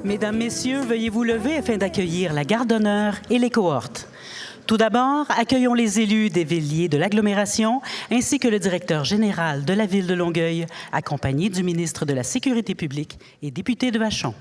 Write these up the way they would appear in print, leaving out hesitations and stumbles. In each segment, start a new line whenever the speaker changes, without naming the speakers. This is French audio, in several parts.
Mesdames, Messieurs, veuillez vous lever afin d'accueillir la garde d'honneur et les cohortes. Tout d'abord, accueillons les élus des Villiers de l'agglomération ainsi que le directeur général de la Ville de Longueuil, accompagné du ministre de la Sécurité publique et député de Vachon.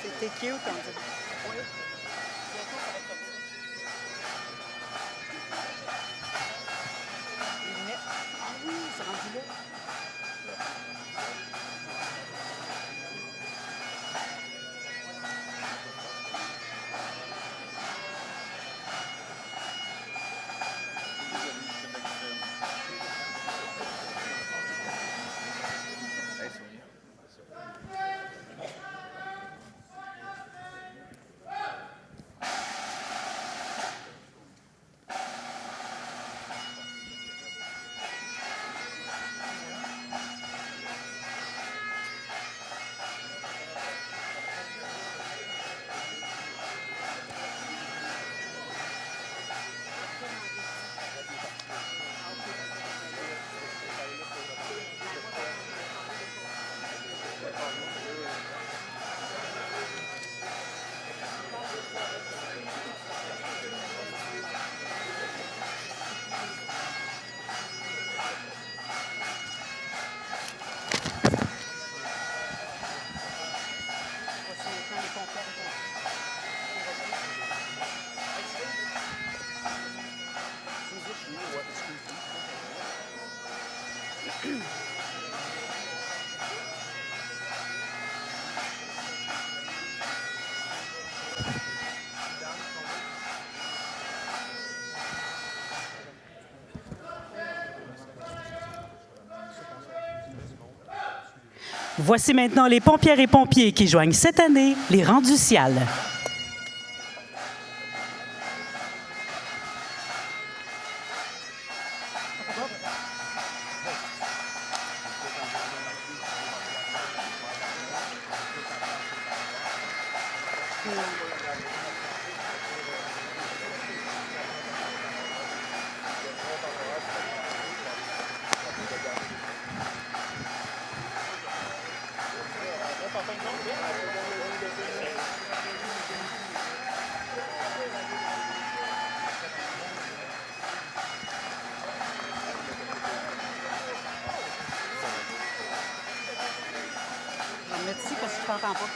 C'était cute, on dit. Oui. Ah oui, c'est rendu là.
Voici maintenant les pompières et pompiers qui joignent cette année les rangs du Cial.
Je vais me mettre ici parce que je t'entends pas.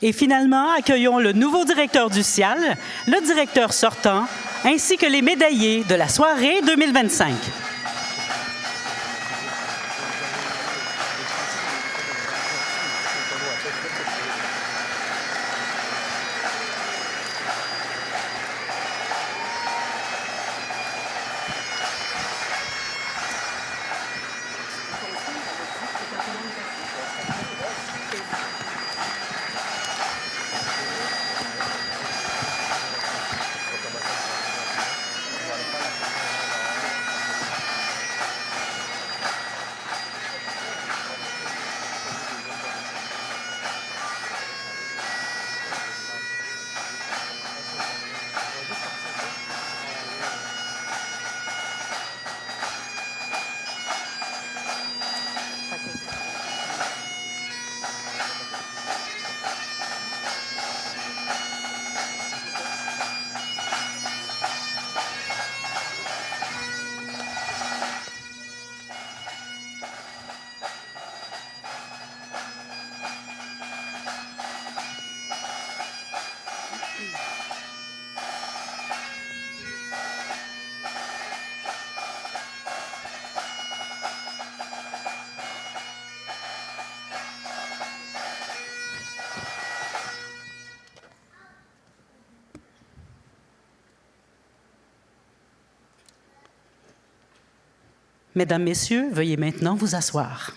Et finalement, accueillons le nouveau directeur du Cial, le directeur sortant, ainsi que les médaillés de la soirée 2025. Mesdames, Messieurs, veuillez maintenant vous asseoir.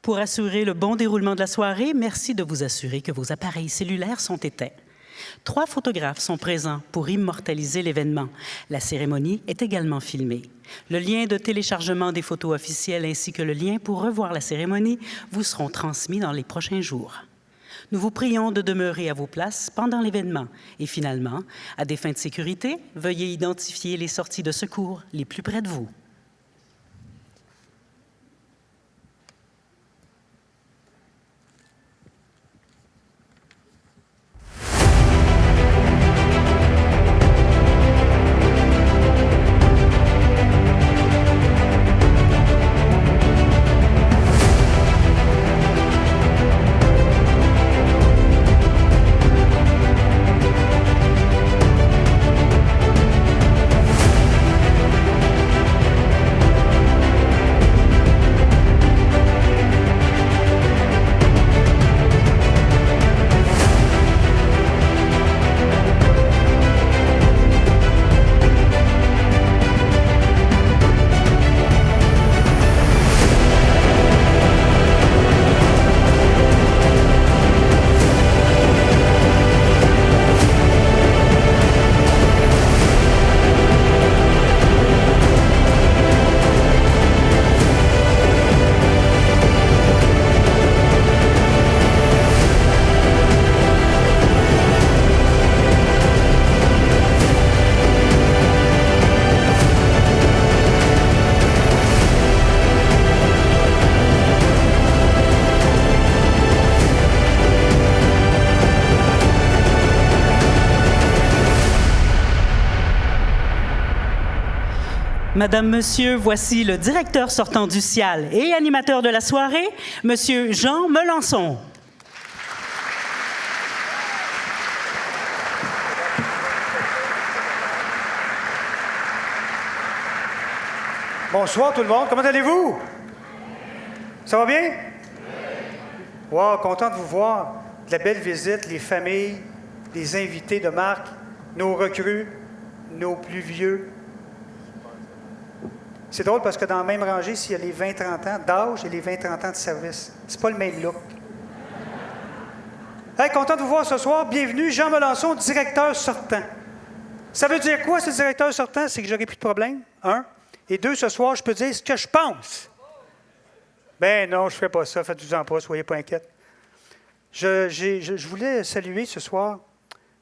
Pour assurer le bon déroulement de la soirée, merci de vous assurer que vos appareils cellulaires sont éteints. 3 photographes sont présents pour immortaliser l'événement. La cérémonie est également filmée. Le lien de téléchargement des photos officielles ainsi que le lien pour revoir la cérémonie vous seront transmis dans les prochains jours. Nous vous prions de demeurer à vos places pendant l'événement. Et finalement, à des fins de sécurité, veuillez identifier les sorties de secours les plus près de vous. Madame, Monsieur, voici le directeur sortant du CIAL et animateur de la soirée, Monsieur Jean Melançon.
Bonsoir tout le monde, comment allez-vous? Ça va bien? Wow, content de vous voir. De la belle visite, les familles, les invités de marque, nos recrues, nos plus vieux. C'est drôle parce que dans la même rangée, s'il y a les 20-30 ans d'âge et les 20-30 ans de service, c'est pas le même look. Hey, content de vous voir ce soir. Bienvenue, Jean Melançon, directeur sortant. Ça veut dire quoi, ce directeur sortant? C'est que j'aurai plus de problème, 1. Et 2, ce soir, je peux dire ce que je pense. Ben non, je ne ferai pas ça. Faites-vous-en pas, soyez pas inquiets. Je voulais saluer ce soir.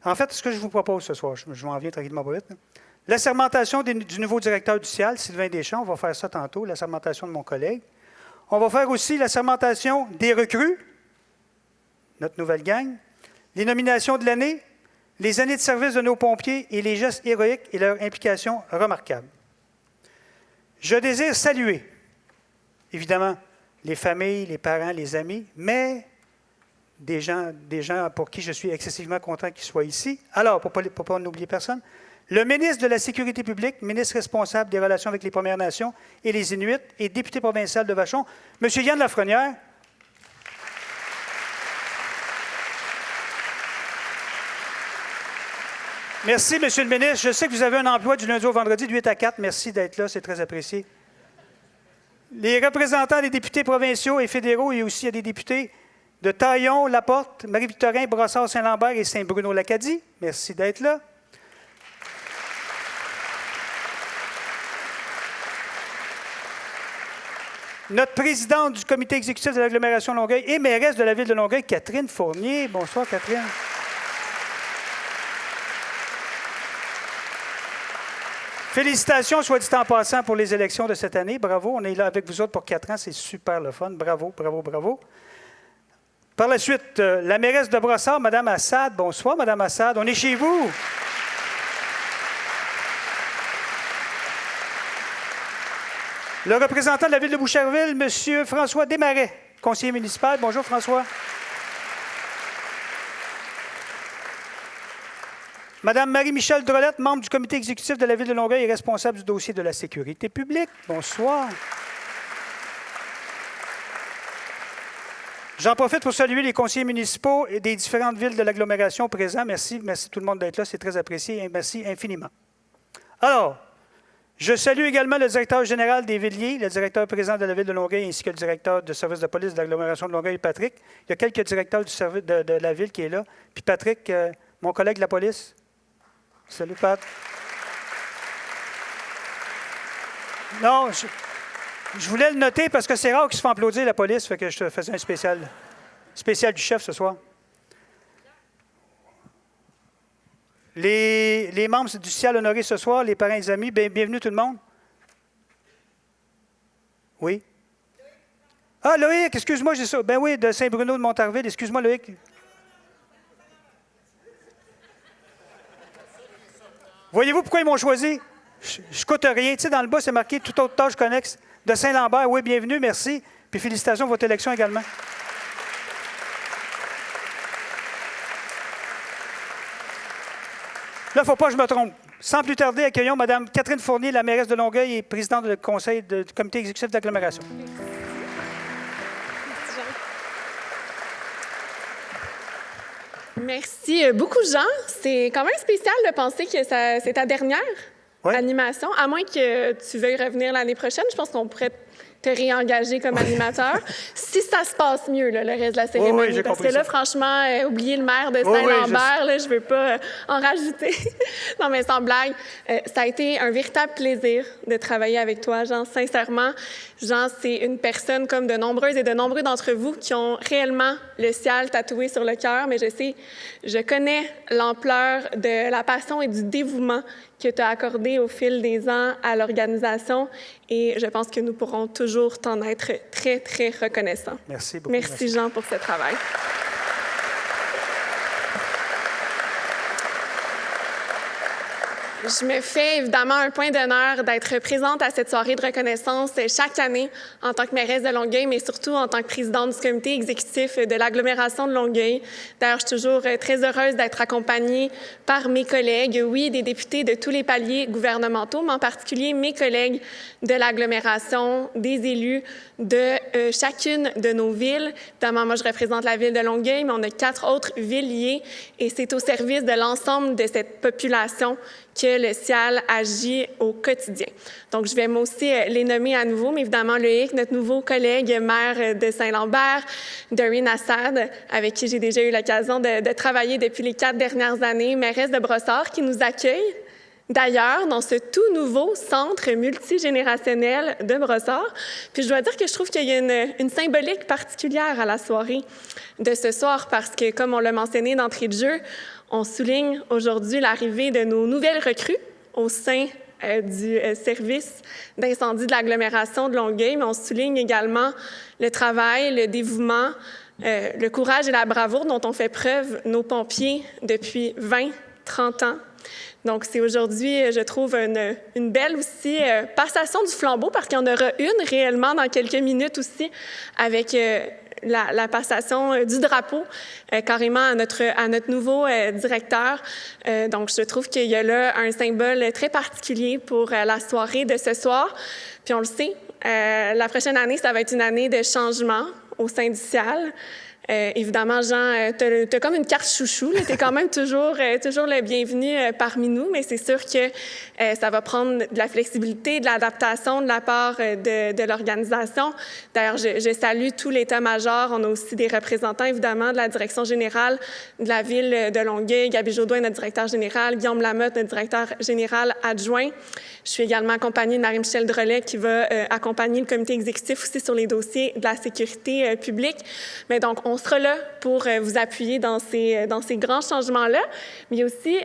En fait, ce que je vous propose ce soir, je m'en viens tranquillement pas vite. L'assermentation du nouveau directeur du CIAL, Sylvain Deschamps, on va faire ça tantôt, l'assermentation de mon collègue. On va faire aussi l'assermentation des recrues, notre nouvelle gang, les nominations de l'année, les années de service de nos pompiers et les gestes héroïques et leur implication remarquable. Je désire saluer, évidemment, les familles, les parents, les amis, mais des gens pour qui je suis excessivement content qu'ils soient ici. Alors, pour ne pas n'oublier personne, le ministre de la Sécurité publique, ministre responsable des relations avec les Premières Nations et les Inuits et député provincial de Vachon, M. Yann Lafrenière. Merci, M. le ministre. Je sais que vous avez un emploi du lundi au vendredi de 8 à 4. Merci d'être là, c'est très apprécié. Les représentants des députés provinciaux et fédéraux, et aussi il y a des députés de Taillon, Laporte, Marie-Victorin, Brossard, Saint-Lambert et Saint-Bruno-Lacadie. Merci d'être là. Notre présidente du comité exécutif de l'agglomération Longueuil et mairesse de la ville de Longueuil, Catherine Fournier. Bonsoir, Catherine. Félicitations, soit dit en passant, pour les élections de cette année. Bravo, on est là avec vous autres pour 4 ans, c'est super le fun. Bravo, bravo, bravo. Par la suite, la mairesse de Brossard, Mme Assad. Bonsoir, Mme Assad, on est chez vous. Le représentant de la Ville de Boucherville, M. François Desmarais, conseiller municipal. Bonjour, François. Madame Marie-Michel Drolette, membre du comité exécutif de la Ville de Longueuil et responsable du dossier de la sécurité publique. Bonsoir. J'en profite pour saluer les conseillers municipaux et des différentes villes de l'agglomération présents. Merci, merci tout le monde d'être là, c'est très apprécié et merci infiniment. Alors, je salue également le directeur général des Villiers, le directeur président de la Ville de Longueuil ainsi que le directeur du service de police de l'agglomération de Longueuil, Patrick. Il y a quelques directeurs du service de la Ville qui est là. Puis Patrick, mon collègue de la police. Salut, Pat. Non, je voulais le noter parce que c'est rare qu'ils se font applaudir, la police, fait que je te faisais un spécial du chef ce soir. Les membres du CIAL honorés ce soir, les parents et les amis, bienvenue tout le monde. Oui? Ah, Loïc, excuse-moi, j'ai ça. Ben oui, de Saint-Bruno de Montarville, excuse-moi, Loïc. Voyez-vous pourquoi ils m'ont choisi? Je coûte rien. Tu sais, dans le bas, c'est marqué « Toute autre tâche connexe ». De Saint-Lambert, oui, bienvenue, merci. Puis félicitations pour votre élection également. Là, il ne faut pas que je me trompe. Sans plus tarder, accueillons Mme Catherine Fournier, la mairesse de Longueuil et présidente du conseil du comité exécutif d'agglomération.
Merci beaucoup, Jean. C'est quand même spécial de penser que c'est ta dernière animation, à moins que tu veuilles revenir l'année prochaine. Je pense qu'on pourrait te réengager comme animateur, si ça se passe mieux, là, le reste de la cérémonie.
Oui,
parce que là, franchement, oublier le maire de Saint-Lambert, je ne veux pas en rajouter. Non, mais sans blague, ça a été un véritable plaisir de travailler avec toi, Jean, sincèrement. Jean, c'est une personne comme de nombreuses et de nombreux d'entre vous qui ont réellement le CIAL tatoué sur le cœur, mais je connais l'ampleur de la passion et du dévouement que tu as accordé au fil des ans à l'organisation et je pense que nous pourrons toujours t'en être très, très reconnaissants.
Merci beaucoup.
Merci, Jean, pour ce travail. Je me fais évidemment un point d'honneur d'être présente à cette soirée de reconnaissance chaque année en tant que mairesse de Longueuil, mais surtout en tant que présidente du comité exécutif de l'agglomération de Longueuil. D'ailleurs, je suis toujours très heureuse d'être accompagnée par mes collègues, oui, des députés de tous les paliers gouvernementaux, mais en particulier mes collègues de l'agglomération, des élus de chacune de nos villes. Évidemment, moi, je représente la ville de Longueuil, mais on a 4 autres villes liées et c'est au service de l'ensemble de cette population que le CIAL agit au quotidien. Donc, je vais moi aussi les nommer à nouveau, mais évidemment, Loïc, notre nouveau collègue maire de Saint-Lambert, Doreen Assad, avec qui j'ai déjà eu l'occasion de travailler depuis les 4 dernières années, mairesse de Brossard, qui nous accueille d'ailleurs dans ce tout nouveau centre multigénérationnel de Brossard. Puis je dois dire que je trouve qu'il y a une symbolique particulière à la soirée de ce soir parce que, comme on l'a mentionné d'entrée de jeu, on souligne aujourd'hui l'arrivée de nos nouvelles recrues au sein du service d'incendie de l'agglomération de Longueuil, mais on souligne également le travail, le dévouement, le courage et la bravoure dont ont fait preuve nos pompiers depuis 20-30 ans. Donc, c'est aujourd'hui, je trouve, une belle aussi passation du flambeau parce qu'il y en aura une réellement dans quelques minutes aussi avec la passation du drapeau carrément à notre nouveau directeur. Donc, je trouve qu'il y a là un symbole très particulier pour la soirée de ce soir. Puis, on le sait, la prochaine année, ça va être une année de changement au sein du CIAL. Évidemment, Jean, tu as comme une carte chouchou. Tu es quand même toujours le bienvenu parmi nous, mais c'est sûr que ça va prendre de la flexibilité, de l'adaptation de la part de l'organisation. D'ailleurs, je salue tout l'état-major. On a aussi des représentants, évidemment, de la direction générale de la ville de Longueuil. Gabi Jodoin, notre directeur général. Guillaume Lamotte, notre directeur général adjoint. Je suis également accompagnée de Marie-Michel Drolet qui va accompagner le comité exécutif aussi sur les dossiers de la sécurité publique. Mais donc, on sera là pour vous appuyer dans ces grands changements-là. Mais il y a aussi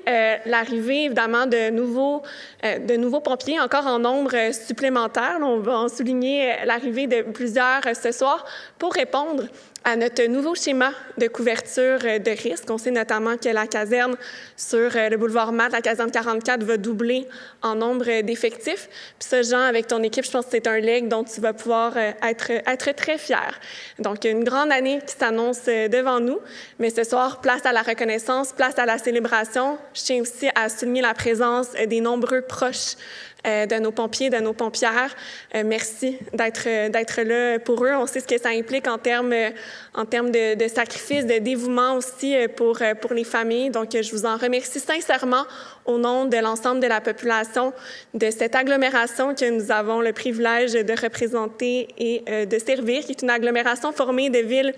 l'arrivée, évidemment, de nouveaux pompiers, encore en nombre supplémentaire. On va en souligner l'arrivée de plusieurs ce soir pour répondre à notre nouveau schéma de couverture de risque. On sait notamment que la caserne sur le boulevard Matt, la caserne 44, va doubler en nombre d'effectifs. Puis ça, Jean, avec ton équipe, je pense que c'est un leg dont tu vas pouvoir être très fier. Donc, une grande année qui s'annonce devant nous. Mais ce soir, place à la reconnaissance, place à la célébration. Je tiens aussi à souligner la présence des nombreux proches de nos pompiers, de nos pompières. Merci d'être là pour eux. On sait ce que ça implique en termes de sacrifice, de dévouement aussi pour les familles. Donc, je vous en remercie sincèrement au nom de l'ensemble de la population de cette agglomération que nous avons le privilège de représenter et de servir, qui est une agglomération formée de villes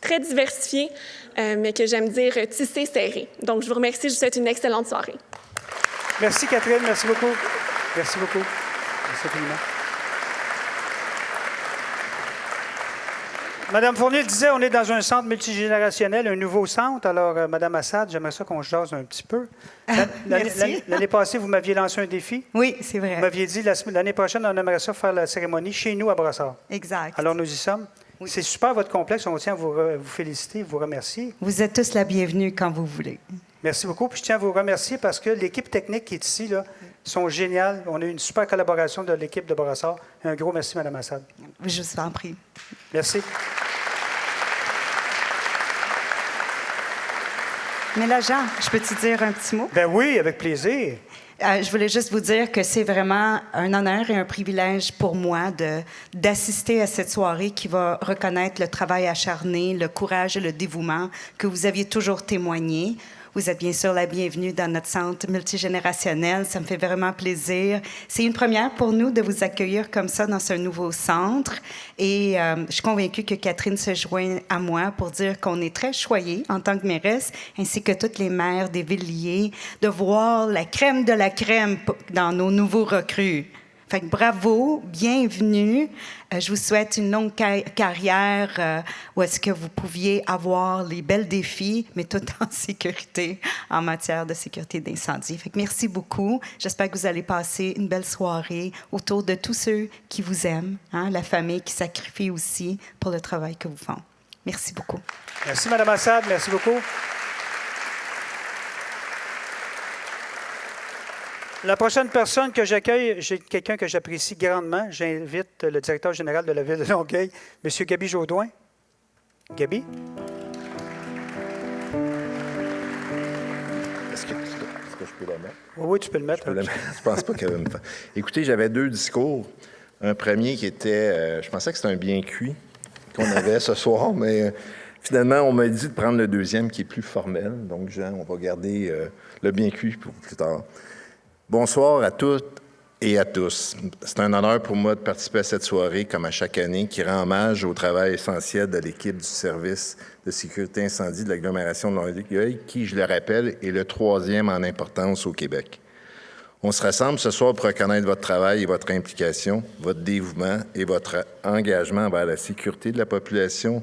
très diversifiées, mais que j'aime dire tissées serrées. Donc, je vous remercie. Je vous souhaite une excellente soirée.
Merci, Catherine. Merci beaucoup. Merci beaucoup. Merci infiniment. Madame Fournier le disait, on est dans un centre multigénérationnel, un nouveau centre. Alors, Madame Assad, j'aimerais ça qu'on jase un petit peu.
Merci.
L'année passée, vous m'aviez lancé un défi.
Oui, c'est vrai.
Vous m'aviez dit, l'année prochaine, on aimerait ça faire la cérémonie chez nous à Brossard.
Exact.
Alors, nous y sommes.
Oui.
C'est super, votre complexe. On tient à vous féliciter, vous remercier.
Vous êtes tous la bienvenue quand vous voulez.
Merci beaucoup. Puis je tiens à vous remercier parce que l'équipe technique qui est ici, là, sont géniales. On a eu une super collaboration de l'équipe de Brossard. Un gros merci, Mme Assad.
Je vous en prie.
Merci.
Mais là, Jean, je peux te dire un petit mot?
Ben oui, avec plaisir.
Je voulais juste vous dire que c'est vraiment un honneur et un privilège pour moi d'assister à cette soirée qui va reconnaître le travail acharné, le courage et le dévouement que vous aviez toujours témoigné. Vous êtes bien sûr la bienvenue dans notre centre multigénérationnel. Ça me fait vraiment plaisir. C'est une première pour nous de vous accueillir comme ça dans ce nouveau centre. Et je suis convaincue que Catherine se joint à moi pour dire qu'on est très choyés en tant que mairesse, ainsi que toutes les maires des villiers, de voir la crème de la crème dans nos nouveaux recrues. Fait que bravo, bienvenue. Je vous souhaite une longue carrière où est-ce que vous pouviez avoir les belles défis, mais tout en sécurité, en matière de sécurité d'incendie. Fait que merci beaucoup. J'espère que vous allez passer une belle soirée autour de tous ceux qui vous aiment, hein, la famille qui sacrifie aussi pour le travail que vous font. Merci beaucoup.
Merci, Mme Assad. Merci beaucoup. La prochaine personne que j'accueille, j'ai quelqu'un que j'apprécie grandement. J'invite le directeur général de la Ville de Longueuil, M. Gaby Jaudoin. Gaby?
Est-ce que je peux la mettre?
Oui, tu peux le mettre.
Je ne pense pas qu'elle va me faire. Écoutez, j'avais 2 discours. Un premier qui était... je pensais que c'était un bien cuit qu'on avait ce soir, mais finalement, on m'a dit de prendre le deuxième qui est plus formel. Donc, Jean, on va garder le bien cuit pour plus tard. Bonsoir à toutes et à tous. C'est un honneur pour moi de participer à cette soirée, comme à chaque année, qui rend hommage au travail essentiel de l'équipe du service de sécurité incendie de l'agglomération de Longueuil, qui, je le rappelle, est le 3e en importance au Québec. On se rassemble ce soir pour reconnaître votre travail et votre implication, votre dévouement et votre engagement envers la sécurité de la population.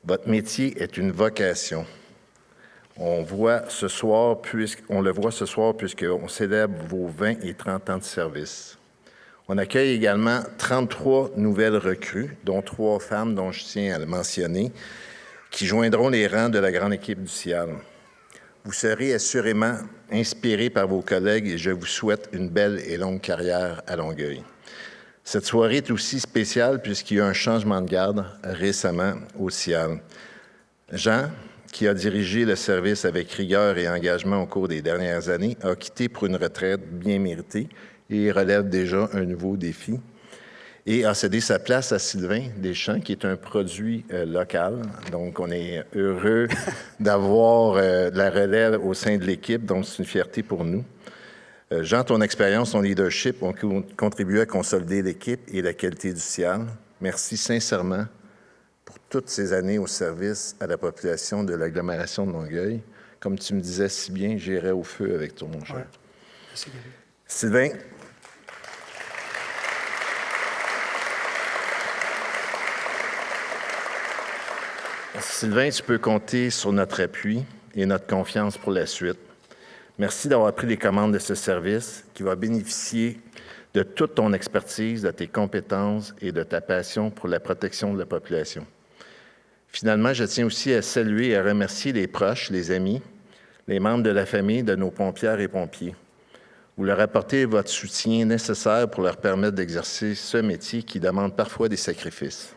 Votre métier est une vocation. On le voit ce soir puisqu'on célèbre vos 20 et 30 ans de service. On accueille également 33 nouvelles recrues, dont 3 femmes, dont je tiens à le mentionner, qui joindront les rangs de la grande équipe du CIAL. Vous serez assurément inspirés par vos collègues et je vous souhaite une belle et longue carrière à Longueuil. Cette soirée est aussi spéciale puisqu'il y a eu un changement de garde récemment au CIAL. Jean, qui a dirigé le service avec rigueur et engagement au cours des dernières années, a quitté pour une retraite bien méritée et relève déjà un nouveau défi et a cédé sa place à Sylvain Deschamps, qui est un produit local. Donc, on est heureux d'avoir la relève au sein de l'équipe, donc c'est une fierté pour nous. Jean, ton expérience, ton leadership ont contribué à consolider l'équipe et la qualité du CIAL. Merci sincèrement pour toutes ces années au service à la population de l'agglomération de Longueuil. Comme tu me disais si bien, j'irai au feu avec toi, mon cher.
Ouais. Merci, Gaby.
Sylvain, tu peux compter sur notre appui et notre confiance pour la suite. Merci d'avoir pris les commandes de ce service qui va bénéficier de toute ton expertise, de tes compétences et de ta passion pour la protection de la population. Finalement, je tiens aussi à saluer et à remercier les proches, les amis, les membres de la famille de nos pompières et pompiers. Vous leur apportez votre soutien nécessaire pour leur permettre d'exercer ce métier qui demande parfois des sacrifices.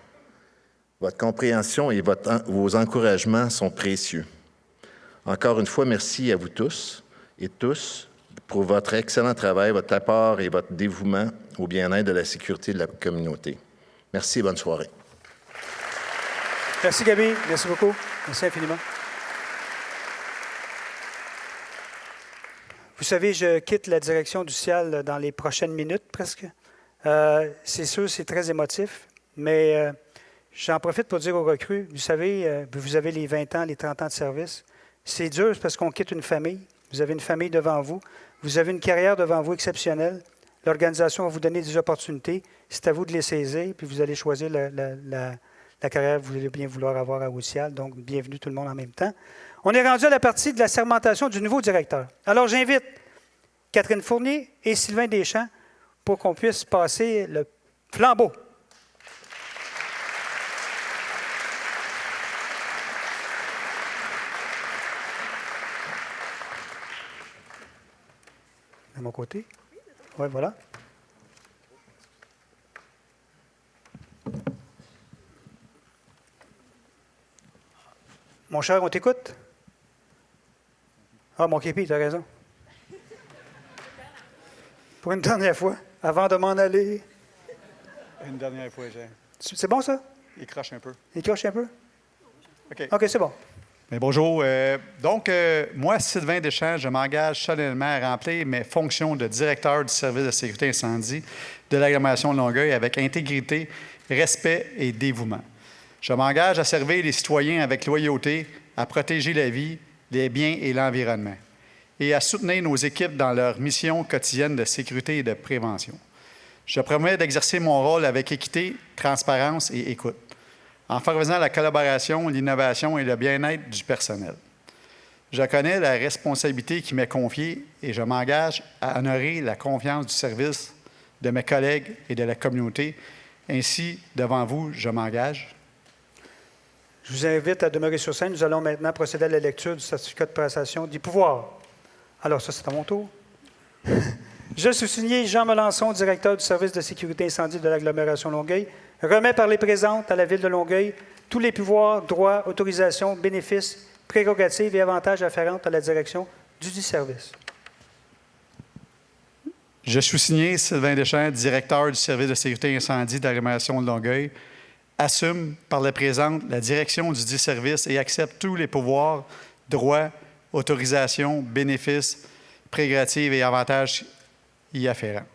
Votre compréhension et vos encouragements sont précieux. Encore une fois, merci à vous tous et tous pour votre excellent travail, votre apport et votre dévouement au bien-être de la sécurité de la communauté. Merci et bonne soirée.
Merci, Gaby. Merci beaucoup. Merci infiniment. Vous savez, je quitte la direction du CIAL dans les prochaines minutes, presque. C'est sûr, c'est très émotif, mais j'en profite pour dire aux recrues, vous savez, vous avez les 20 ans, les 30 ans de service. C'est dur parce qu'on quitte une famille. Vous avez une famille devant vous. Vous avez une carrière devant vous exceptionnelle. L'organisation va vous donner des opportunités. C'est à vous de les saisir, puis vous allez choisir la carrière que vous allez bien vouloir avoir à Roussillal. Donc, bienvenue tout le monde en même temps. On est rendu à la partie de la sermentation du nouveau directeur. Alors, j'invite Catherine Fournier et Sylvain Deschamps pour qu'on puisse passer le flambeau. De mon côté? Oui, voilà. Mon cher, on t'écoute? Ah, mon képi, tu as raison. Pour une dernière fois, avant de m'en aller.
Une dernière fois, j'ai.
C'est bon, ça?
Il crache un peu.
Il cloche un peu?
OK.
OK, c'est bon.
Mais bonjour. Moi, Sylvain Deschamps, je m'engage solennellement à remplir mes fonctions de directeur du service de sécurité incendie de l'agglomération de Longueuil avec intégrité, respect et dévouement. Je m'engage à servir les citoyens avec loyauté, à protéger la vie, les biens et l'environnement, et à soutenir nos équipes dans leur mission quotidienne de sécurité et de prévention. Je promets d'exercer mon rôle avec équité, transparence et écoute, en favorisant la collaboration, l'innovation et le bien-être du personnel. Je connais la responsabilité qui m'est confiée et je m'engage à honorer la confiance du service, de mes collègues et de la communauté. Ainsi, devant vous, je m'engage.
Je vous invite à demeurer sur scène. Nous allons maintenant procéder à la lecture du certificat de prestation des pouvoirs. Alors, ça, c'est à mon tour. Je suis signé Jean Melançon, directeur du service de sécurité incendie de l'agglomération Longueuil, remet par les présentes à la Ville de Longueuil tous les pouvoirs, droits, autorisations, bénéfices, prérogatives et avantages afférentes à la direction du service.
Je suis signé Sylvain Deschamps, directeur du service de sécurité incendie de l'agglomération de Longueuil, assume par la présente la direction du dit service et accepte tous les pouvoirs, droits, autorisations, bénéfices, prérogatives et avantages y afférents.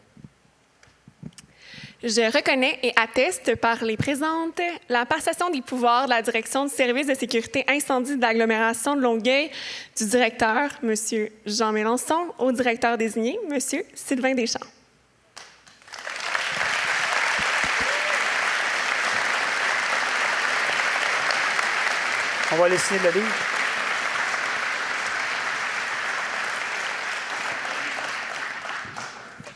Je reconnais et atteste par les présentes la passation des pouvoirs de la direction du service de sécurité incendie de l'agglomération de Longueuil du directeur, M. Jean Melançon, au directeur désigné, M. Sylvain Deschamps.
On va aller signer le livre.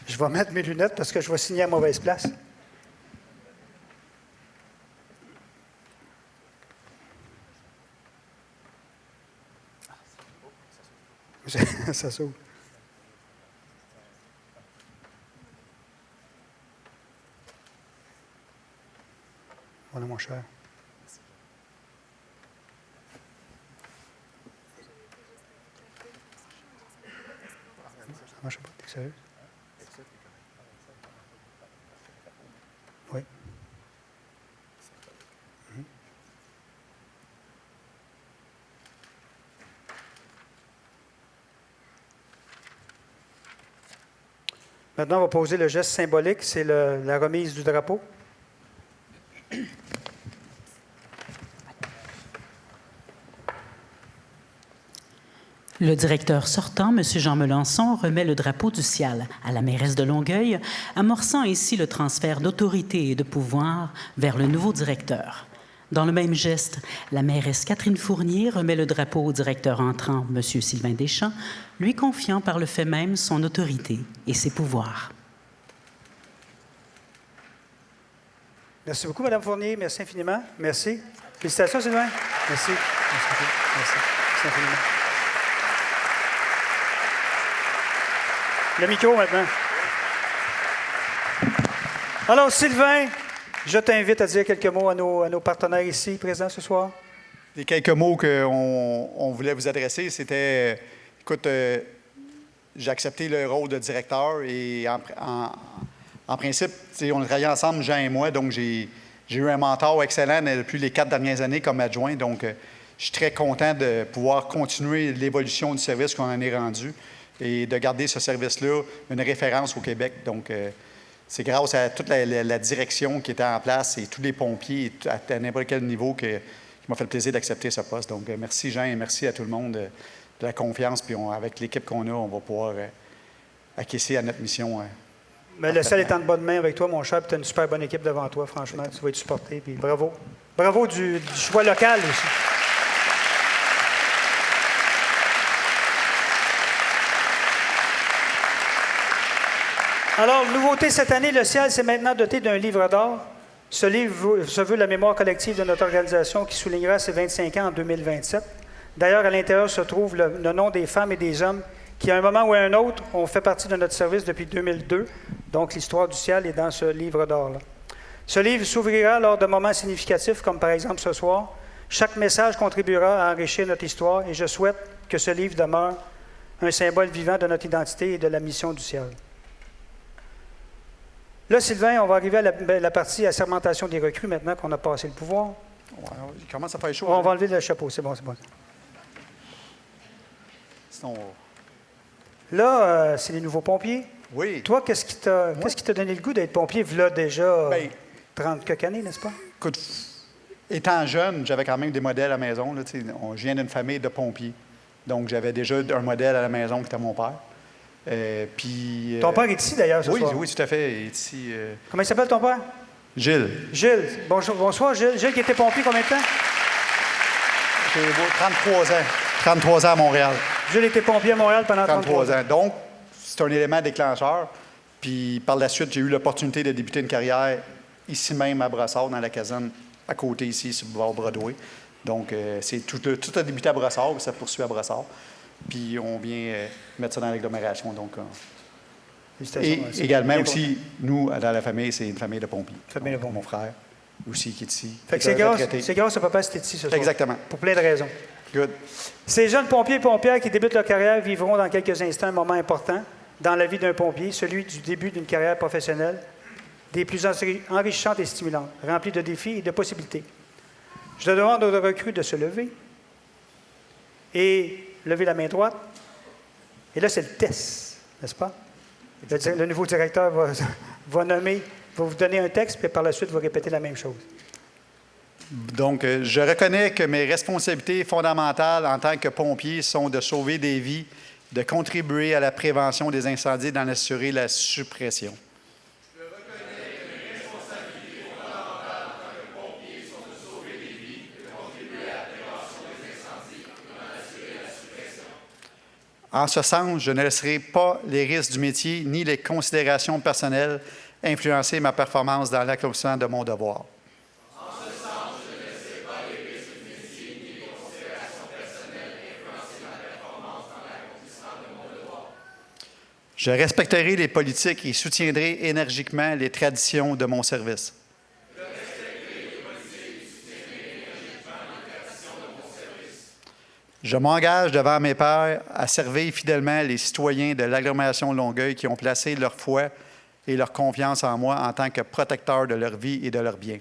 Je vais mettre mes lunettes parce que je vais signer à mauvaise place. Ça s'ouvre. Voilà, mon cher. Ça marche pas, t'es sérieux? Oui. Maintenant, on va poser le geste symbolique, c'est la remise du drapeau.
Le directeur sortant, M. Jean Melançon, remet le drapeau du CIAL à la mairesse de Longueuil, amorçant ainsi le transfert d'autorité et de pouvoir vers le nouveau directeur. Dans le même geste, la mairesse Catherine Fournier remet le drapeau au directeur entrant, M. Sylvain Deschamps, lui confiant par le fait même son autorité et ses pouvoirs.
Merci beaucoup, Mme Fournier. Merci infiniment. Merci. Félicitations, Sylvain. Merci. Merci beaucoup. Merci. Merci infiniment. Le micro maintenant. Alors, Sylvain, je t'invite à dire quelques mots à nos partenaires ici présents ce soir.
Les quelques mots qu'on voulait vous adresser, c'était, écoute, j'ai accepté le rôle de directeur et en principe, on a travaillé ensemble, Jean et moi, donc j'ai eu un mentor excellent depuis les 4 dernières années comme adjoint, donc je suis très content de pouvoir continuer l'évolution du service qu'on en est rendu et de garder ce service-là une référence au Québec. Donc, c'est grâce à toute la direction qui était en place et tous les pompiers à n'importe quel niveau qui m'a fait le plaisir d'accepter ce poste. Donc, merci Jean et merci à tout le monde de la confiance. Puis avec l'équipe qu'on a, on va pouvoir acquiescer à notre mission.
Mais le ciel est en bonne main avec toi, mon cher, puis tu as une super bonne équipe devant toi, franchement. Tu vas être supporté, puis bravo. Bravo du choix local aussi. Alors, nouveauté cette année, le ciel s'est maintenant doté d'un livre d'or. Ce livre se veut la mémoire collective de notre organisation qui soulignera ses 25 ans en 2027. D'ailleurs, à l'intérieur se trouve le nom des femmes et des hommes qui, à un moment ou à un autre, ont fait partie de notre service depuis 2002. Donc, l'histoire du ciel est dans ce livre d'or-là. Ce livre s'ouvrira lors de moments significatifs, comme par exemple ce soir. Chaque message contribuera à enrichir notre histoire et je souhaite que ce livre demeure un symbole vivant de notre identité et de la mission du ciel. Là, Sylvain, on va arriver à la partie assermentation des recrues maintenant qu'on a passé le pouvoir.
Ouais, il commence à faire chaud.
On va enlever le chapeau, c'est bon, c'est bon.
Sinon,
là, c'est les nouveaux pompiers.
oui.
Toi, qu'est-ce qui t'a donné le goût d'être pompier? V'là déjà
Ben,
30 quelques années, n'est-ce pas?
Écoute, étant jeune, j'avais quand même des modèles à la maison. Là, je viens d'une famille de pompiers. Donc, j'avais déjà un modèle à la maison qui était mon père. Puis,
Ton père est ici, d'ailleurs, ce soir.
Oui, tout à fait. Il est ici.
Comment il s'appelle, ton père?
Gilles.
Gilles. Bonsoir, Gilles. Gilles qui était pompier combien de temps?
J'ai 33 ans. 33 ans à Montréal.
Gilles était pompier à Montréal pendant 33 ans.
Donc, c'est un élément déclencheur. Puis, par la suite, j'ai eu l'opportunité de débuter une carrière ici même à Brossard, dans la caserne à côté ici, sur le boulevard Broadway. Donc, tout a débuté à Brossard, et ça poursuit à Brossard. Puis, on vient mettre ça dans l'agglomération. Donc, et également aussi, nous, dans la famille, c'est une famille de pompiers.
Famille de pompiers.
Mon frère aussi qui est ici.
Fait que c'est grâce à papa que c'est ici ce soir.
Exactement.
Pour plein de raisons.
Good.
Ces jeunes pompiers et pompières qui débutent leur carrière vivront dans quelques instants un moment important dans la vie d'un pompier, celui du début d'une carrière professionnelle, des plus enrichissantes et stimulantes, remplies de défis et de possibilités. Je demande aux recrues de se lever et lever la main droite. Et là, c'est le test, n'est-ce pas? Le nouveau directeur va vous donner un texte, puis par la suite, va répéter la même chose.
Donc, je reconnais que mes responsabilités fondamentales en tant que pompier sont de sauver des vies, de contribuer à la prévention des incendies et d'en assurer la suppression. Je reconnais que mes responsabilités fondamentales en tant que pompier sont de sauver des vies, de contribuer à la prévention des incendies et d'en assurer la suppression. En ce sens, je ne laisserai pas les risques du métier ni les considérations personnelles influencer ma performance dans l'accomplissement de mon devoir. Je respecterai les politiques et soutiendrai énergiquement les traditions de mon service. Je m'engage devant mes pairs à servir fidèlement les citoyens de l'agglomération de Longueuil qui ont placé leur foi et leur confiance en moi en tant que protecteur de leur vie et de leurs biens.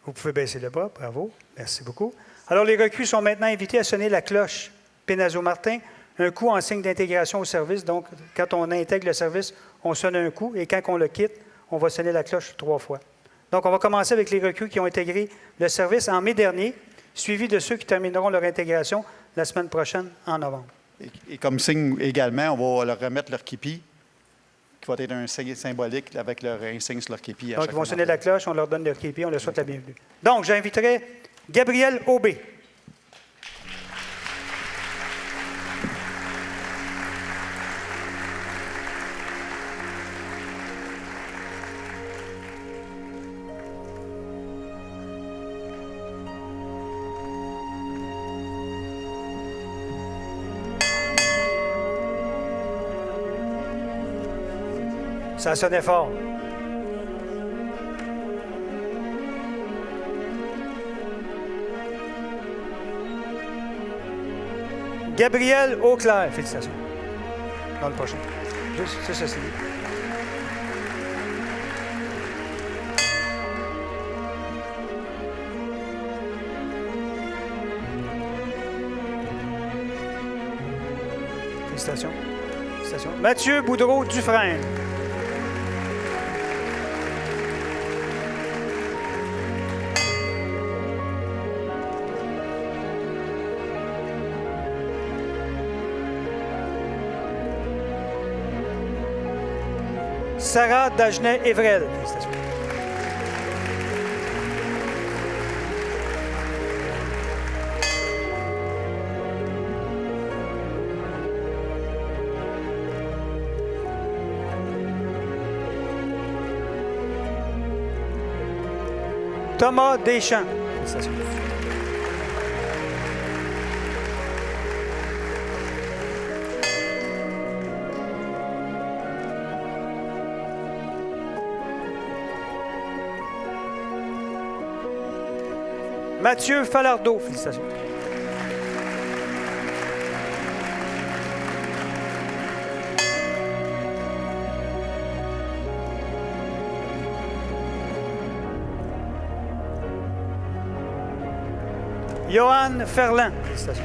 Vous pouvez baisser le bras, bravo, merci beaucoup. Alors, les recrues sont maintenant invités à sonner la cloche Pénazo-Martin, un coup en signe d'intégration au service. Donc, quand on intègre le service, on sonne un coup, et quand on le quitte, on va sonner la cloche 3 fois. Donc, on va commencer avec les recrues qui ont intégré le service en mai dernier, suivi de ceux qui termineront leur intégration la semaine prochaine, en novembre.
Et comme signe également, on va leur remettre leur képi, qui va être un signe symbolique avec leur insigne sur leur képi.
Donc, ils vont sonner la cloche, on leur donne leur képi, on leur souhaite la bienvenue. Donc, j'inviterai Gabriel Aubé. Ça sonnait fort. Gabriel Auclair, félicitations. Dans le prochain. Juste, c'est ceci. Félicitations. Félicitations. Mathieu Boudreau-Dufresne. Sarah Dagenet-Evrel. Félicitations. Thomas Deschamps. Félicitations. Mathieu Falardeau. Félicitations. Johan Ferland. Félicitations.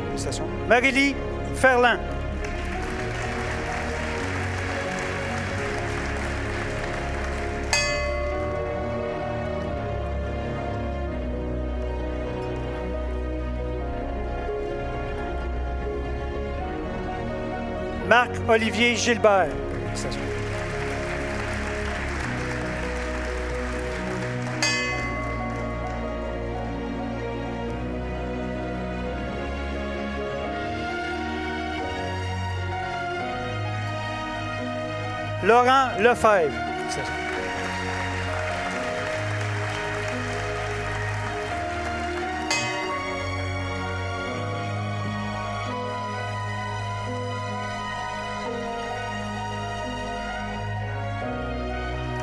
Félicitations. Marie-Lie Ferland. Marc-Olivier Gilbert. Félicitations. Laurent Lefebvre. Félicitations.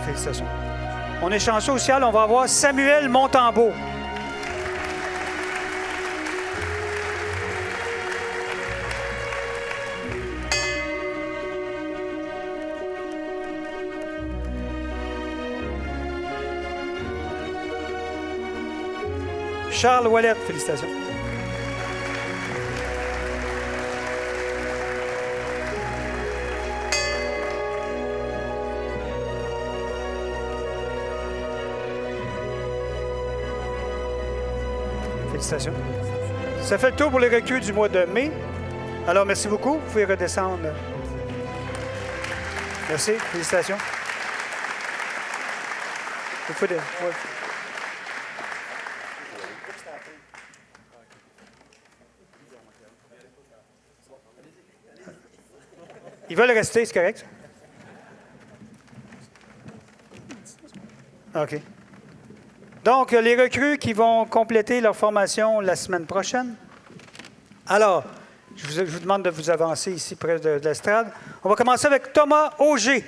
Félicitations. On est chanceux au ciel, on va avoir Samuel Montembeau. Charles Ouellette, félicitations. Félicitations. Ça fait le tour pour les recrues du mois de mai. Alors, merci beaucoup. Vous pouvez redescendre. Merci. Félicitations. Vous pouvez... ouais. Ils veulent rester, c'est correct? OK. Donc, les recrues qui vont compléter leur formation la semaine prochaine. Alors, je vous demande de vous avancer ici près de l'estrade. On va commencer avec Thomas Auger.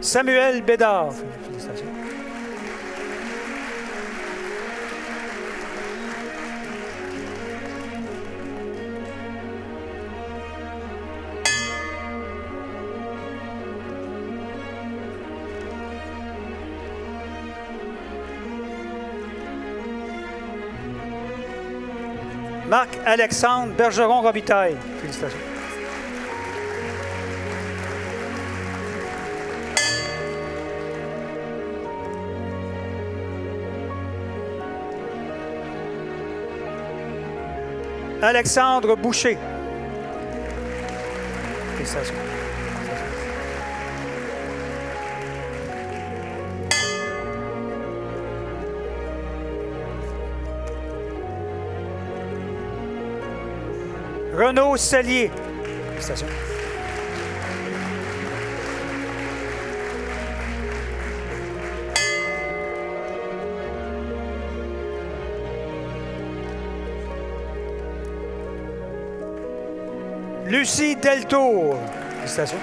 Samuel Bédard. Félicitations. Marc-Alexandre Bergeron-Robitaille. Félicitations. Alexandre Boucher. Félicitations. Renaud Sellier. Félicitations. Lucie Deltour. Félicitations.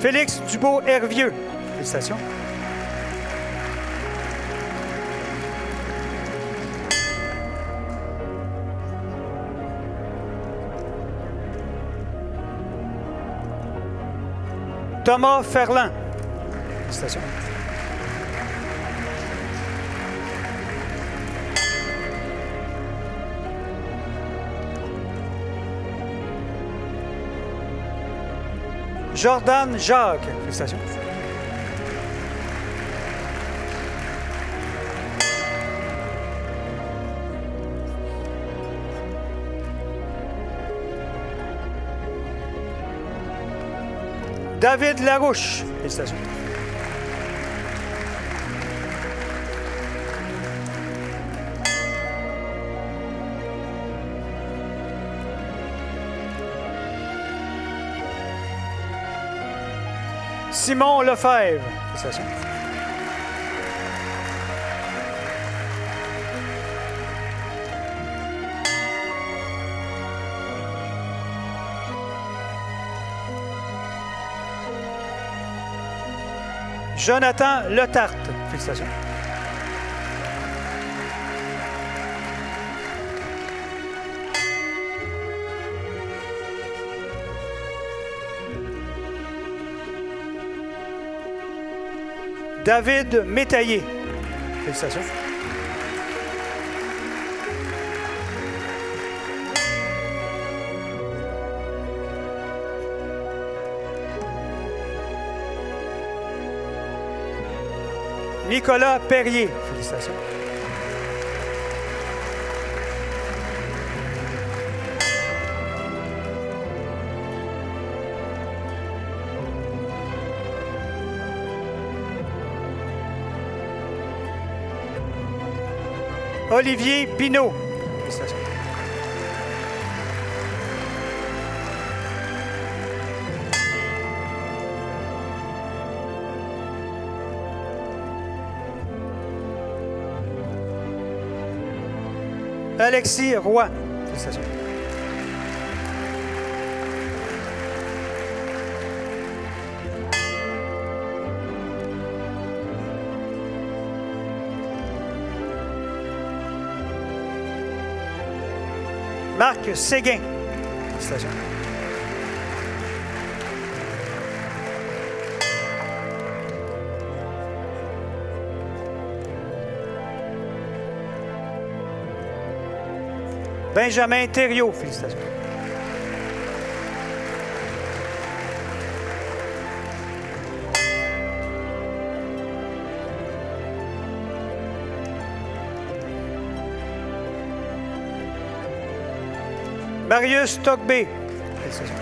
Félix Dubois-Hervieux. Félicitations. Thomas Ferland. Félicitations. Jordan Jacques. Félicitations. David Larouche. Félicitations. Simon Lefebvre. Félicitations. Jonathan Letarte. Félicitations. David Métaillé. Félicitations. Nicolas Perrier. Félicitations. Olivier Pinault. Félicitations. Alexis Roy. Félicitations. Marc Séguin. Félicitations. Benjamin Thériault. Félicitations. Marius Togbé. Félicitations.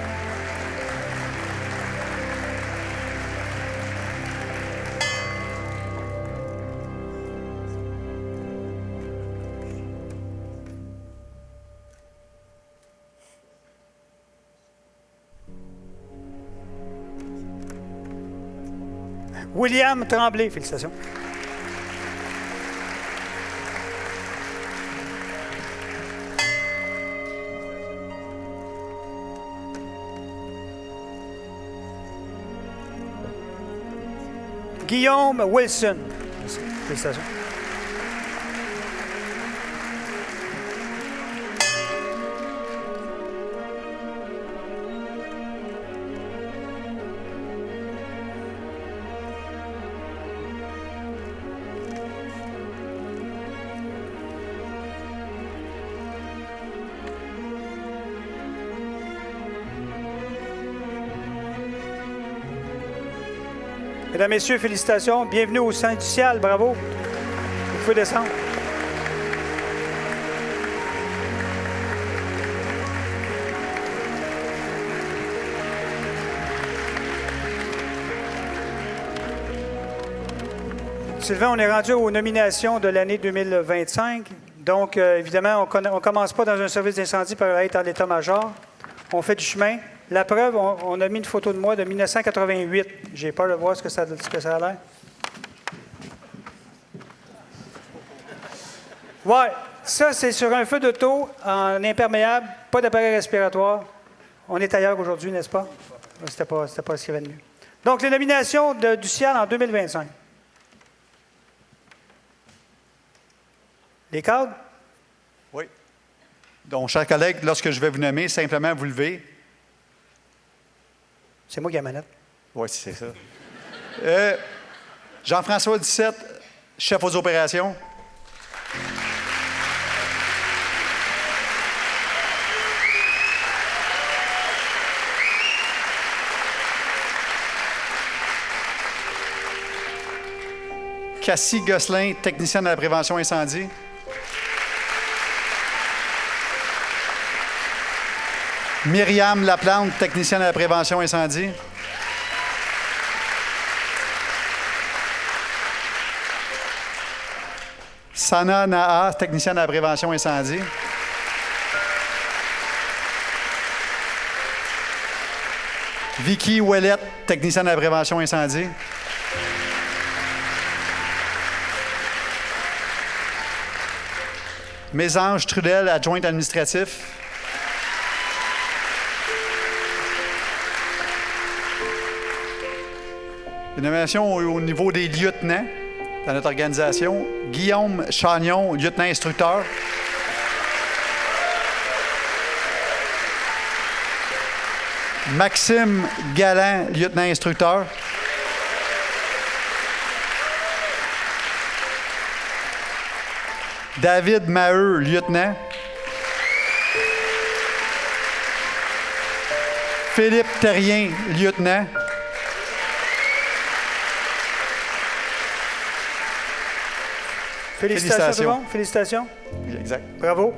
William Tremblay. Félicitations. Guillaume Wilson. Félicitations. Mesdames, Messieurs, félicitations. Bienvenue au sein du ciel. Bravo. Vous pouvez descendre. Sylvain, on est rendu aux nominations de l'année 2025. Donc, évidemment, on ne commence pas dans un service d'incendie par être en état-major. On fait du chemin. La preuve, on a mis une photo de moi de 1988. J'ai peur de voir ce que ça a l'air. Ouais, ça, c'est sur un feu d'auto en imperméable, pas d'appareil respiratoire. On est ailleurs aujourd'hui, n'est-ce pas? C'était pas ce qu'il y avait de mieux. Donc, les nominations du ciel en 2025. Les cadres?
Oui. Donc, chers collègues, lorsque je vais vous nommer, simplement vous levez.
C'est moi qui ai la manette.
Oui, c'est ça. Jean-François 17, chef aux opérations. Cassie Gosselin, technicienne à la prévention incendie. Myriam Laplante, technicienne à la prévention incendie. Sana Naa, technicienne à la prévention incendie. Vicky Ouellette, technicienne à la prévention incendie. Mésange Trudel, adjointe administratif. Une nomination au niveau des lieutenants dans notre organisation. Guillaume Chagnon, lieutenant instructeur. Maxime Galland, lieutenant instructeur. David Maheu, lieutenant. Philippe Terrien, lieutenant.
Félicitations tout le monde. Félicitations.
Oui, exact.
Bravo.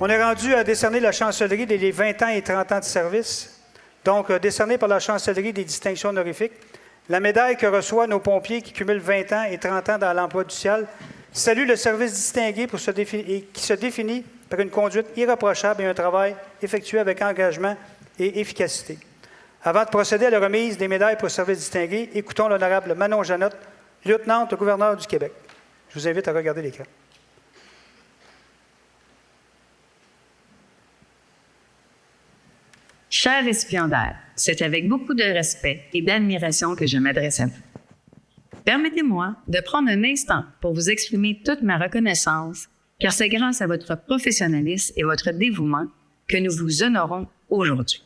On est rendu à décerner la chancellerie des 20 ans et 30 ans de service. Donc, décerné par la chancellerie des distinctions honorifiques. La médaille que reçoivent nos pompiers qui cumulent 20 ans et 30 ans dans l'emploi du ciel salue le service distingué qui se définit par une conduite irréprochable et un travail effectué avec engagement et efficacité. Avant de procéder à la remise des médailles pour service distingué, écoutons l'honorable Manon Janotte, lieutenante au gouverneur du Québec. Je vous invite à regarder l'écran.
Chers récipiendaires, c'est avec beaucoup de respect et d'admiration que je m'adresse à vous. Permettez-moi de prendre un instant pour vous exprimer toute ma reconnaissance, car c'est grâce à votre professionnalisme et votre dévouement que nous vous honorons aujourd'hui.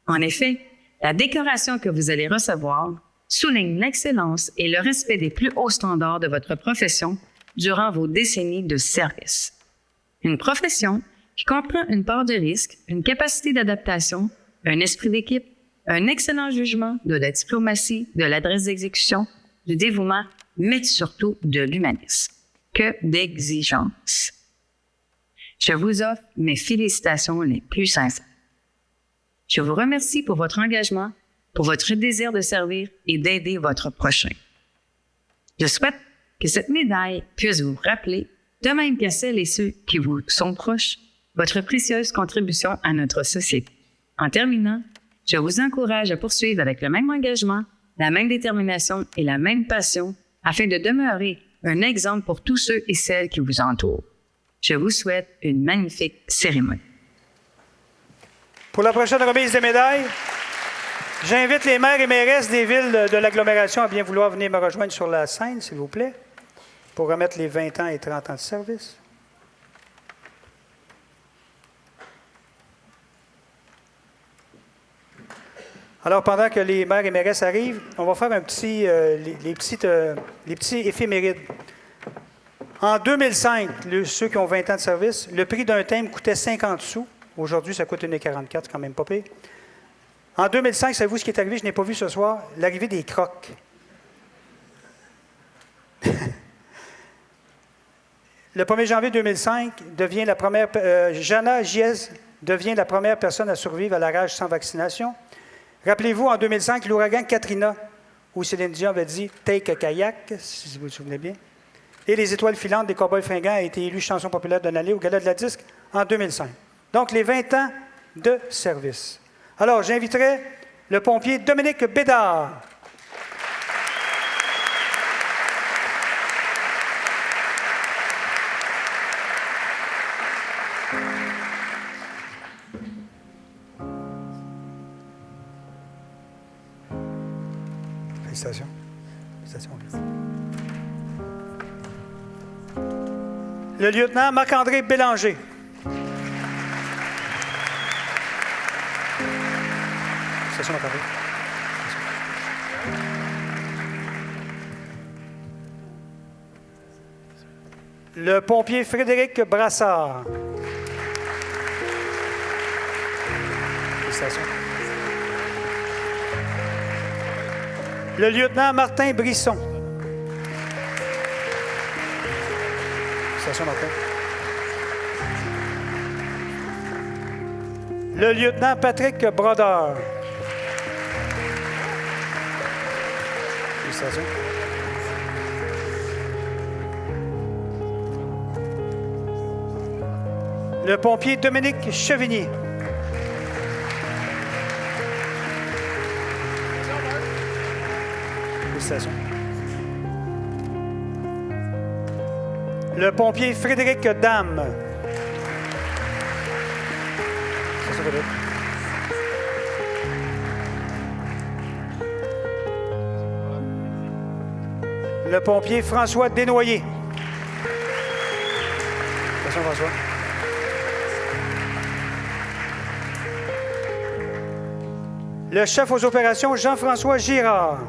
En effet, la décoration que vous allez recevoir souligne l'excellence et le respect des plus hauts standards de votre profession durant vos décennies de service. Une profession qui comprend une part de risque, une capacité d'adaptation, un esprit d'équipe, un excellent jugement, de la diplomatie, de l'adresse d'exécution, du dévouement, mais surtout de l'humanisme. Que d'exigence! Je vous offre mes félicitations les plus sincères. Je vous remercie pour votre engagement, pour votre désir de servir et d'aider votre prochain. Je souhaite que cette médaille puisse vous rappeler, de même qu'à celles et ceux qui vous sont proches, votre précieuse contribution à notre société. En terminant, je vous encourage à poursuivre avec le même engagement, la même détermination et la même passion afin de demeurer un exemple pour tous ceux et celles qui vous entourent. Je vous souhaite une magnifique cérémonie.
Pour la prochaine remise des médailles, j'invite les maires et mairesses des villes de l'agglomération à bien vouloir venir me rejoindre sur la scène, s'il vous plaît, pour remettre les 20 ans et 30 ans de service. Alors, pendant que les maires et mairesses arrivent, on va faire un petit, les petits éphémérides. En 2005, ceux qui ont 20 ans de service, le prix d'un thème coûtait 50 sous. Aujourd'hui, ça coûte 1,44 $, c'est quand même pas pire. En 2005, savez-vous ce qui est arrivé? Je n'ai pas vu ce soir. L'arrivée des crocs. Le 1er janvier 2005, Jana Giez devient la première personne à survivre à la rage sans vaccination. Rappelez-vous, en 2005, l'ouragan Katrina, où Céline Dion avait dit « Take a kayak », si vous vous souvenez bien. Et Les Étoiles filantes des Cowboys fringants a été élue chanson populaire de l'année au Gala de la Disque en 2005. Donc, les 20 ans de service. Alors, j'inviterai le pompier Dominique Bédard. Félicitations. Félicitations. Le lieutenant Marc-André Bélanger. Félicitations, Marc-André. Le pompier Frédéric Brassard. Félicitations. Le lieutenant Martin Brisson. Félicitations, Martin. Le lieutenant Patrick Brodeur. Félicitations. Le pompier Dominique Chevigny. Félicitations. Le pompier Frédéric Dame. Félicitations, Frédéric. Le pompier François Desnoyers. Félicitations, François. Le chef aux opérations Jean-François Girard.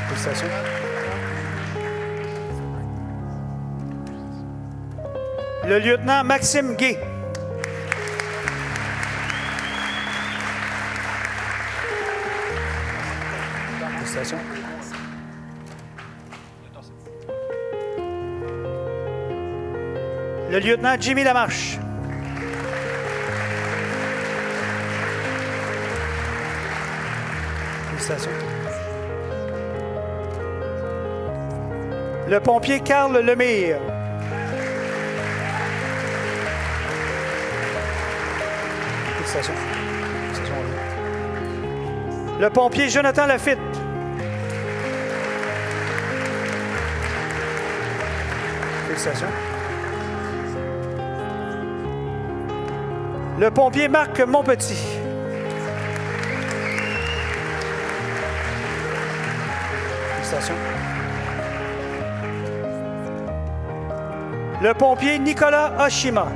Félicitations. Le lieutenant Maxime Gué. Félicitations. Le lieutenant Jimmy Lamarche. Félicitations. Le pompier Carl Lemire. Félicitations. Félicitations. Le pompier Jonathan Lafitte. Félicitations. Le pompier Marc Monpetit. Félicitations. Le pompier Nicolas Oshima.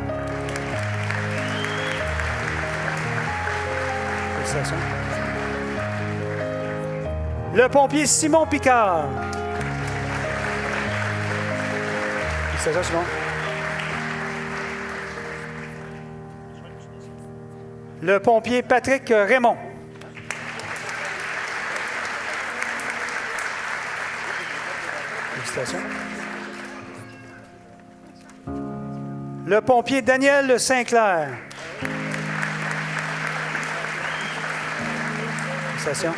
Félicitations. Le pompier Simon Picard. Félicitations, Simon. Le pompier Patrick Raymond. Félicitations. Le pompier Daniel Sinclair. Félicitations.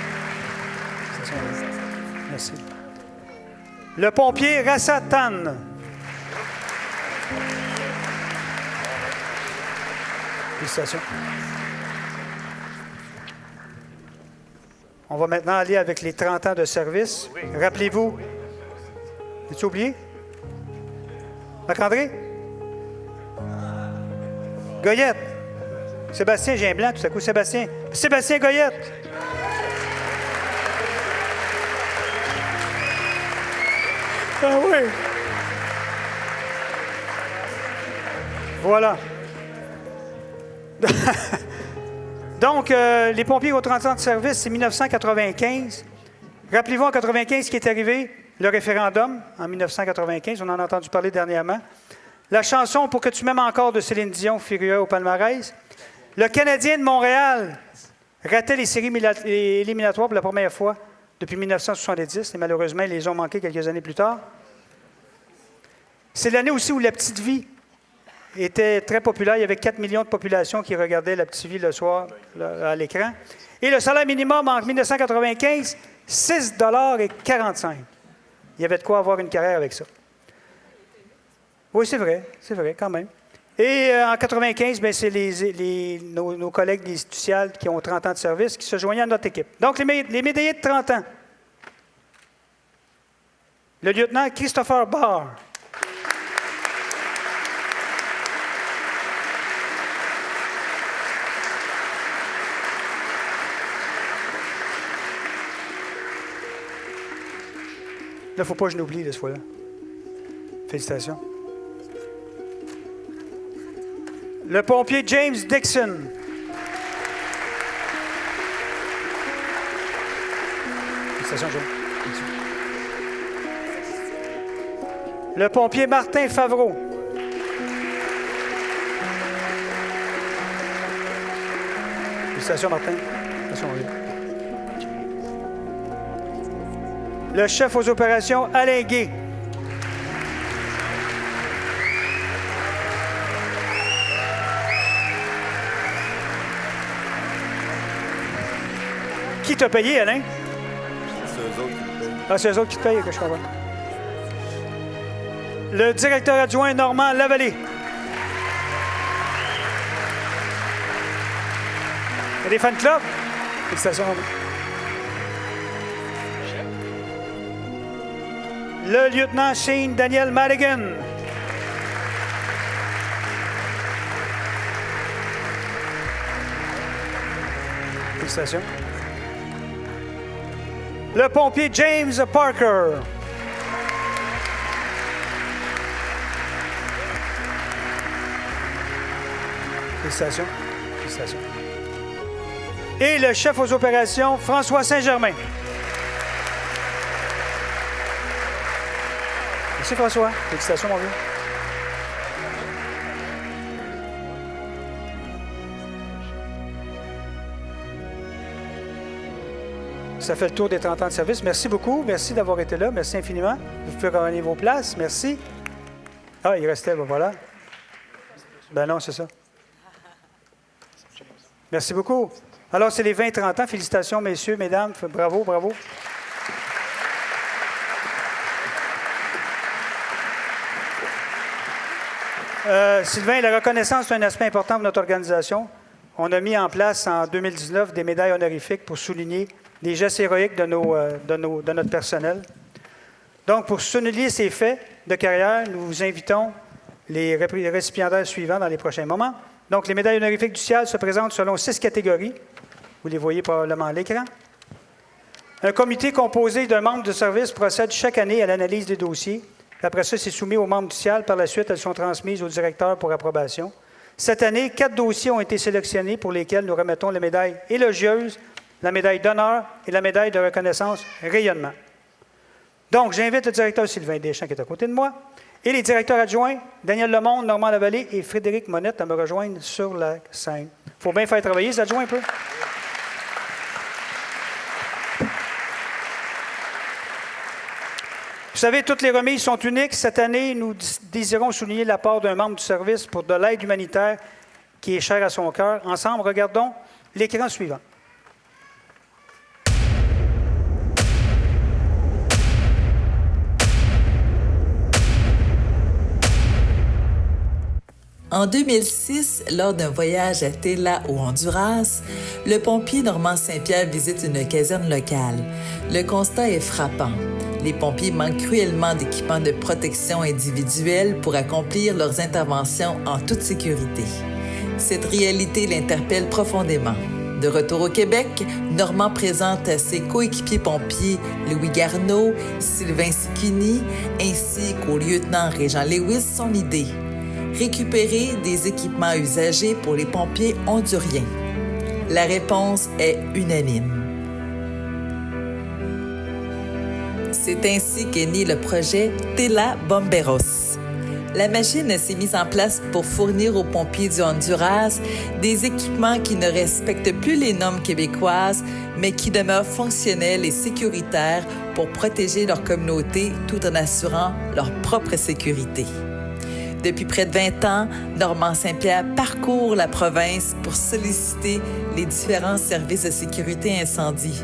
Félicitations. Merci. Le pompier Rassa Tan. Félicitations. On va maintenant aller avec les 30 ans de service. Rappelez-vous. As-tu oublié? Marc-André? Goyette. Sébastien, j'ai un blanc tout à coup. Sébastien. Sébastien Goyette. Ah oui. Voilà. Donc, les pompiers aux 30 ans de service, c'est 1995. Rappelez-vous, en 1995, ce qui est arrivé, le référendum, en 1995, on en a entendu parler dernièrement. La chanson « Pour que tu m'aimes encore » de Céline Dion figurait au palmarès. Le Canadien de Montréal ratait les séries éliminatoires pour la première fois depuis 1970, et malheureusement, ils les ont manqués quelques années plus tard. C'est l'année aussi où La Petite Vie était très populaire. Il y avait 4 millions de populations qui regardaient La Petite Vie le soir là, à l'écran. Et le salaire minimum en 1995, 6,45 $. Il y avait de quoi avoir une carrière avec ça. Oui, c'est vrai, quand même. Et en 1995, bien, c'est nos collègues des Institutiales qui ont 30 ans de service qui se joignaient à notre équipe. Donc, les médaillés de 30 ans. Le lieutenant Christopher Barr. Là, il ne faut pas que je l'oublie, cette fois-là. Félicitations. Le pompier James Dixon. Félicitations, James. Le pompier Martin Favreau. Félicitations, Martin. Félicitations, oui. Le chef aux opérations, Alain Gué. Qui t'a payé, Alain?
C'est eux autres qui me payent.
Ah, c'est eux autres qui te payent, que je comprends. Le directeur adjoint Normand Lavallée. Il y a des fan clubs? Félicitations. Le lieutenant Shane Daniel Madigan. Félicitations. Le pompier James Parker. Félicitations. Félicitations. Et le chef aux opérations, François Saint-Germain. Merci François. Félicitations, mon vieux. Ça fait le tour des 30 ans de service. Merci beaucoup. Merci d'avoir été là. Merci infiniment. Vous pouvez gagner vos places. Merci. Ah, il restait, ben voilà. Ben non, c'est ça. Merci beaucoup. Alors, c'est les 20-30 ans. Félicitations, messieurs, mesdames. Bravo, bravo. Sylvain, la reconnaissance est un aspect important pour notre organisation. On a mis en place en 2019 des médailles honorifiques pour souligner les gestes héroïques de notre personnel. Donc, pour souligner ces faits de carrière, nous vous invitons les récipiendaires suivants dans les prochains moments. Donc, les médailles honorifiques du CIAL se présentent selon 6 catégories. Vous les voyez probablement à l'écran. Un comité composé d'un membre de service procède chaque année à l'analyse des dossiers. Après ça, c'est soumis aux membres du CIAL. Par la suite, elles sont transmises au directeur pour approbation. Cette année, 4 dossiers ont été sélectionnés pour lesquels nous remettons les médailles élogieuses, la médaille d'honneur et la médaille de reconnaissance rayonnement. Donc, j'invite le directeur Sylvain Deschamps qui est à côté de moi et les directeurs adjoints, Daniel Lemonde, Normand Lavallée et Frédéric Monette, à me rejoindre sur la scène. Il faut bien faire travailler les adjoints un peu. Vous savez, toutes les remises sont uniques. Cette année, nous désirons souligner l'apport d'un membre du service pour de l'aide humanitaire qui est cher à son cœur. Ensemble, regardons l'écran suivant.
En 2006, lors d'un voyage à Tela au Honduras, le pompier Normand Saint-Pierre visite une caserne locale. Le constat est frappant. Les pompiers manquent cruellement d'équipements de protection individuelle pour accomplir leurs interventions en toute sécurité. Cette réalité l'interpelle profondément. De retour au Québec, Normand présente à ses coéquipiers pompiers Louis Garneau, Sylvain Sicchini, ainsi qu'au lieutenant Régent Lewis son idée: récupérer des équipements usagés pour les pompiers honduriens. La réponse est unanime. C'est ainsi qu'est né le projet Tela Bomberos. La machine s'est mise en place pour fournir aux pompiers du Honduras des équipements qui ne respectent plus les normes québécoises, mais qui demeurent fonctionnels et sécuritaires pour protéger leur communauté tout en assurant leur propre sécurité. Depuis près de 20 ans, Normand Saint-Pierre parcourt la province pour solliciter les différents services de sécurité incendie.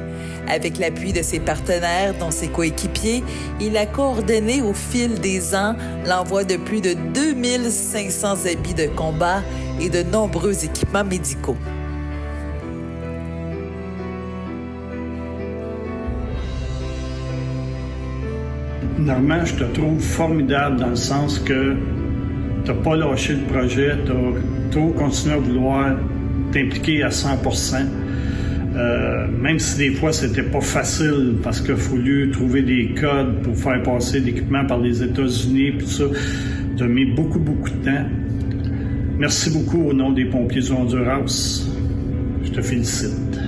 Avec l'appui de ses partenaires, dont ses coéquipiers, il a coordonné au fil des ans l'envoi de plus de 2500 habits de combat et de nombreux équipements médicaux.
Normand, je te trouve formidable dans le sens que tu n'as pas lâché le projet, tu as toujours continué à vouloir t'impliquer à 100%. Même si des fois, c'était pas facile parce qu'il a fallu trouver des codes pour faire passer l'équipement par les États-Unis et tout ça. Tu as mis beaucoup de temps. Merci beaucoup au nom des pompiers du Honduras. Je te félicite.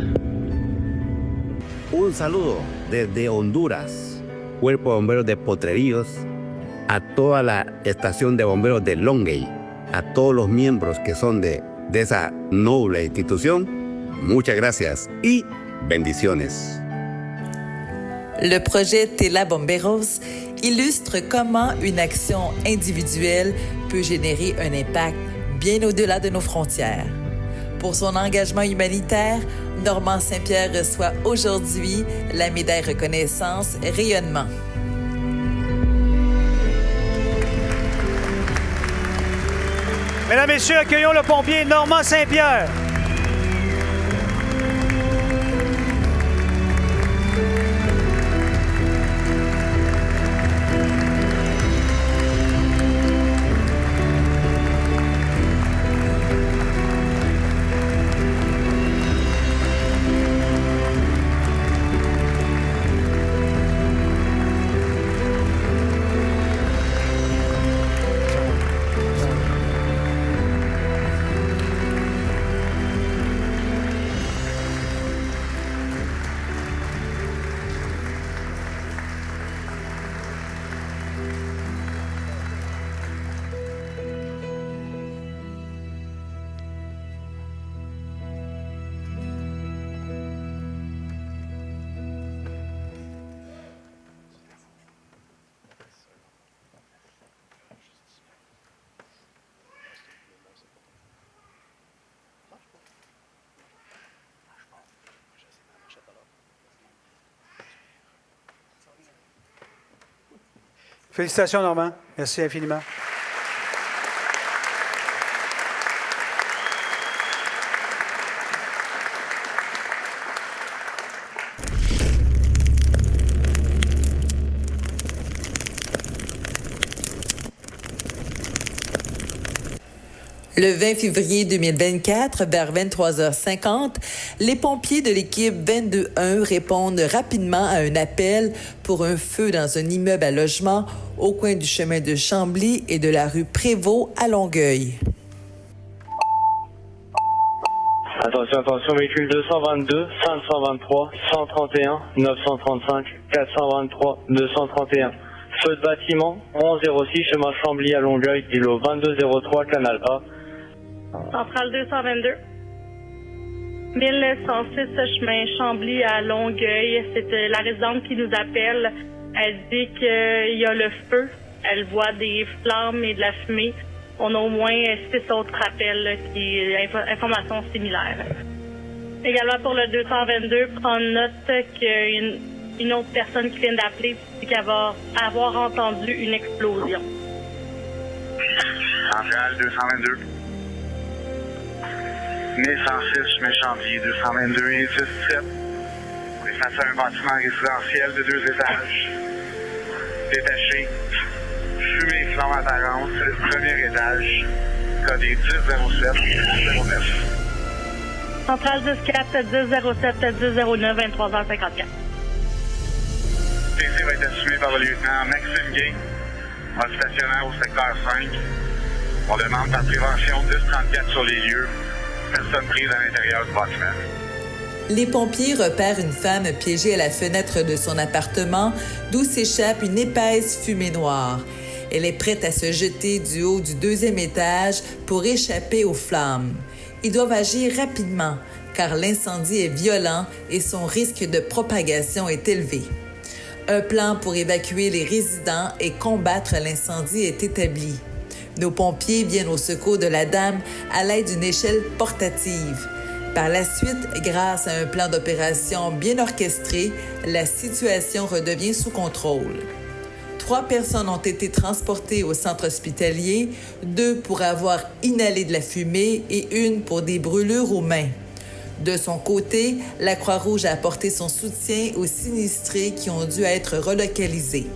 Un saludo desde Honduras, Cuerpo de Bomberos de Potrerillos, a toda la estación de bomberos de Longueuil, a todos los miembros que son de esa noble institución. Muchas gracias y bendiciones.
Le projet Tela Bomberos illustre comment une action individuelle peut générer un impact bien au-delà de nos frontières. Pour son engagement humanitaire, Normand Saint-Pierre reçoit aujourd'hui la médaille reconnaissance Rayonnement.
Mesdames, Messieurs, accueillons le pompier Normand Saint-Pierre. Félicitations, Normand. Merci infiniment.
Le 20 février 2024, vers 23h50, les pompiers de l'équipe 22-1 répondent rapidement à un appel pour un feu dans un immeuble à logement au coin du chemin de Chambly et de la rue Prévost à Longueuil.
Attention, véhicule 222, 523, 131, 935, 423, 231. Feu de bâtiment, 1106, chemin Chambly à Longueuil, îlot 2203, canal A.
Centrale 222. 1106, chemin Chambly à Longueuil. C'est la résidente qui nous appelle. Elle dit qu'il y a le feu. Elle voit des flammes et de la fumée. On a au moins 6 autres appels informations similaires. Également pour le 222, prendre note qu'il y a une autre personne qui vient d'appeler et qu'elle va avoir entendu une explosion.
Centrale 222. 1106, chemin Chambly, 222 et 67. On est face à un bâtiment résidentiel de 2 étages. Détaché. Fumée flamme apparente, premier étage. Code 1007 09.
Centrale 10-4, 10-07, 10-09, 23h54.
TC va être assumé par le lieutenant Maxime Gay, en stationnaire au secteur 5. On demande par prévention 1034 sur les lieux. Personne prise à l'intérieur du bâtiment.
Les pompiers repèrent une femme piégée à la fenêtre de son appartement, d'où s'échappe une épaisse fumée noire. Elle est prête à se jeter du haut du 2e étage pour échapper aux flammes. Ils doivent agir rapidement car l'incendie est violent et son risque de propagation est élevé. Un plan pour évacuer les résidents et combattre l'incendie est établi. Nos pompiers viennent au secours de la dame à l'aide d'une échelle portative. Par la suite, grâce à un plan d'opération bien orchestré, la situation redevient sous contrôle. 3 personnes ont été transportées au centre hospitalier, 2 pour avoir inhalé de la fumée et 1 pour des brûlures aux mains. De son côté, la Croix-Rouge a apporté son soutien aux sinistrés qui ont dû être relocalisés.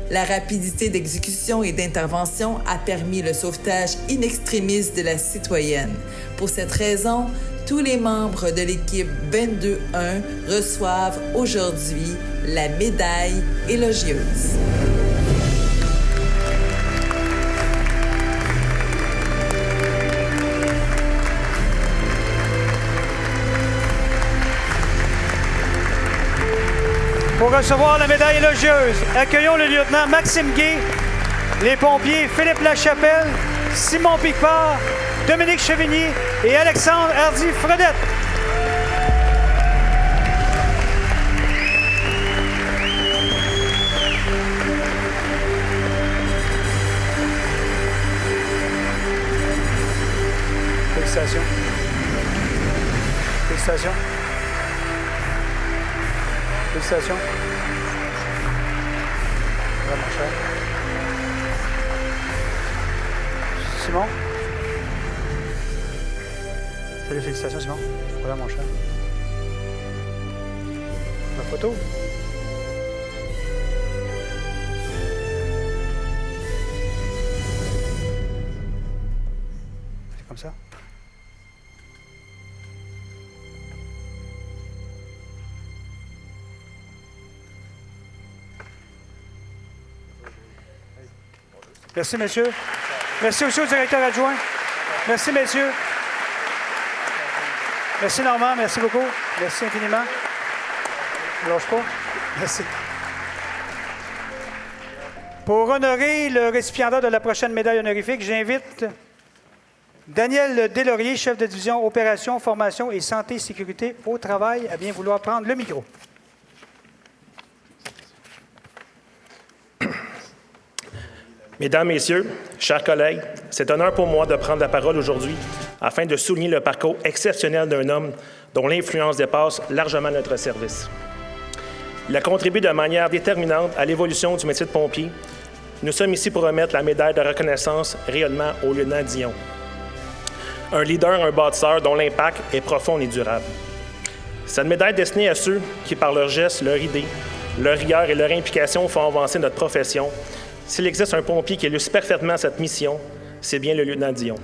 La rapidité d'exécution et d'intervention a permis le sauvetage in extremis de la citoyenne. Pour cette raison, tous les membres de l'équipe 22-1 reçoivent aujourd'hui la médaille élogieuse.
Pour recevoir la médaille élogieuse, accueillons le lieutenant Maxime Gay, les pompiers Philippe Lachapelle, Simon Picard, Dominique Chevigny et Alexandre Hardy-Fredette. Félicitations. Félicitations. Félicitations. Voilà, mon cher. Simon? Salut, félicitations, Simon. Voilà, mon cher. La photo? C'est comme ça? Merci, messieurs. Merci aussi au directeur adjoint. Merci, messieurs. Merci, Normand. Merci beaucoup. Merci infiniment. Ne lâche pas. Merci. Pour honorer le récipiendaire de la prochaine médaille honorifique, j'invite Daniel Deslauriers, chef de division Opérations, Formation et Santé et Sécurité au travail, à bien vouloir prendre le micro.
Mesdames, Messieurs, chers collègues, c'est un honneur pour moi de prendre la parole aujourd'hui afin de souligner le parcours exceptionnel d'un homme dont l'influence dépasse largement notre service. Il a contribué de manière déterminante à l'évolution du métier de pompier. Nous sommes ici pour remettre la médaille de reconnaissance rayonnement au lieutenant Dion. Un leader, un bâtisseur dont l'impact est profond et durable. Cette médaille est destinée à ceux qui, par leurs gestes, leurs idées, leur rigueur et leur implication, font avancer notre profession. S'il existe un pompier qui illustre parfaitement cette mission, c'est bien le lieutenant Dion.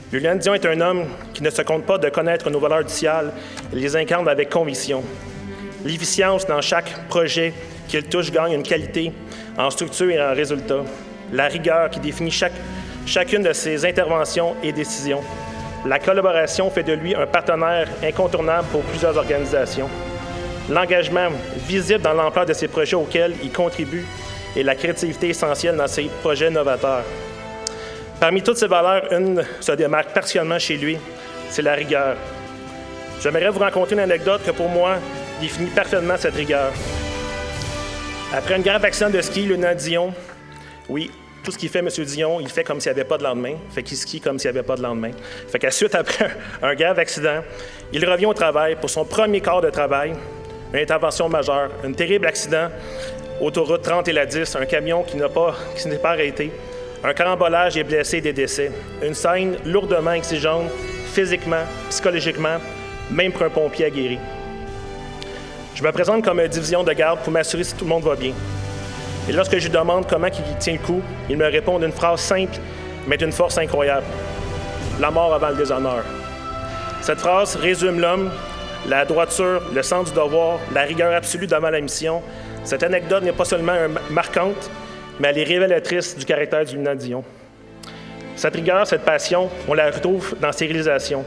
Le lieutenant Dion est un homme qui ne se compte pas de connaître nos valeurs du ciel, il les incarne avec conviction. L'efficience dans chaque projet qu'il touche gagne une qualité en structure et en résultat. La rigueur qui définit chacune de ses interventions et décisions. La collaboration fait de lui un partenaire incontournable pour plusieurs organisations. L'engagement visible dans l'ampleur de ses projets auxquels il contribue et la créativité essentielle dans ses projets novateurs. Parmi toutes ces valeurs, une se démarque particulièrement chez lui, c'est la rigueur. J'aimerais vous raconter une anecdote que pour moi définit parfaitement cette rigueur. Après un grave accident de ski, le lieutenant Dion, oui, tout ce qu'il fait, M. Dion, il fait comme s'il n'y avait pas de lendemain. Fait qu'il skie comme s'il n'y avait pas de lendemain. Fait qu'à suite, après un grave accident, il revient au travail pour son premier quart de travail, une intervention majeure, un terrible accident, autoroute 30 et la 10, un camion qui n'est pas arrêté, un carambolage et blessés et des décès. Une scène lourdement exigeante, physiquement, psychologiquement, même pour un pompier aguerri. Je me présente comme division de garde pour m'assurer si tout le monde va bien. Et lorsque je lui demande comment il tient le coup, il me répond d'une phrase simple, mais d'une force incroyable. La mort avant le déshonneur. Cette phrase résume l'homme, la droiture, le sens du devoir, la rigueur absolue devant la mission. Cette anecdote n'est pas seulement marquante, mais elle est révélatrice du caractère du lieutenant Dion. Cette rigueur, cette passion, on la retrouve dans ses réalisations.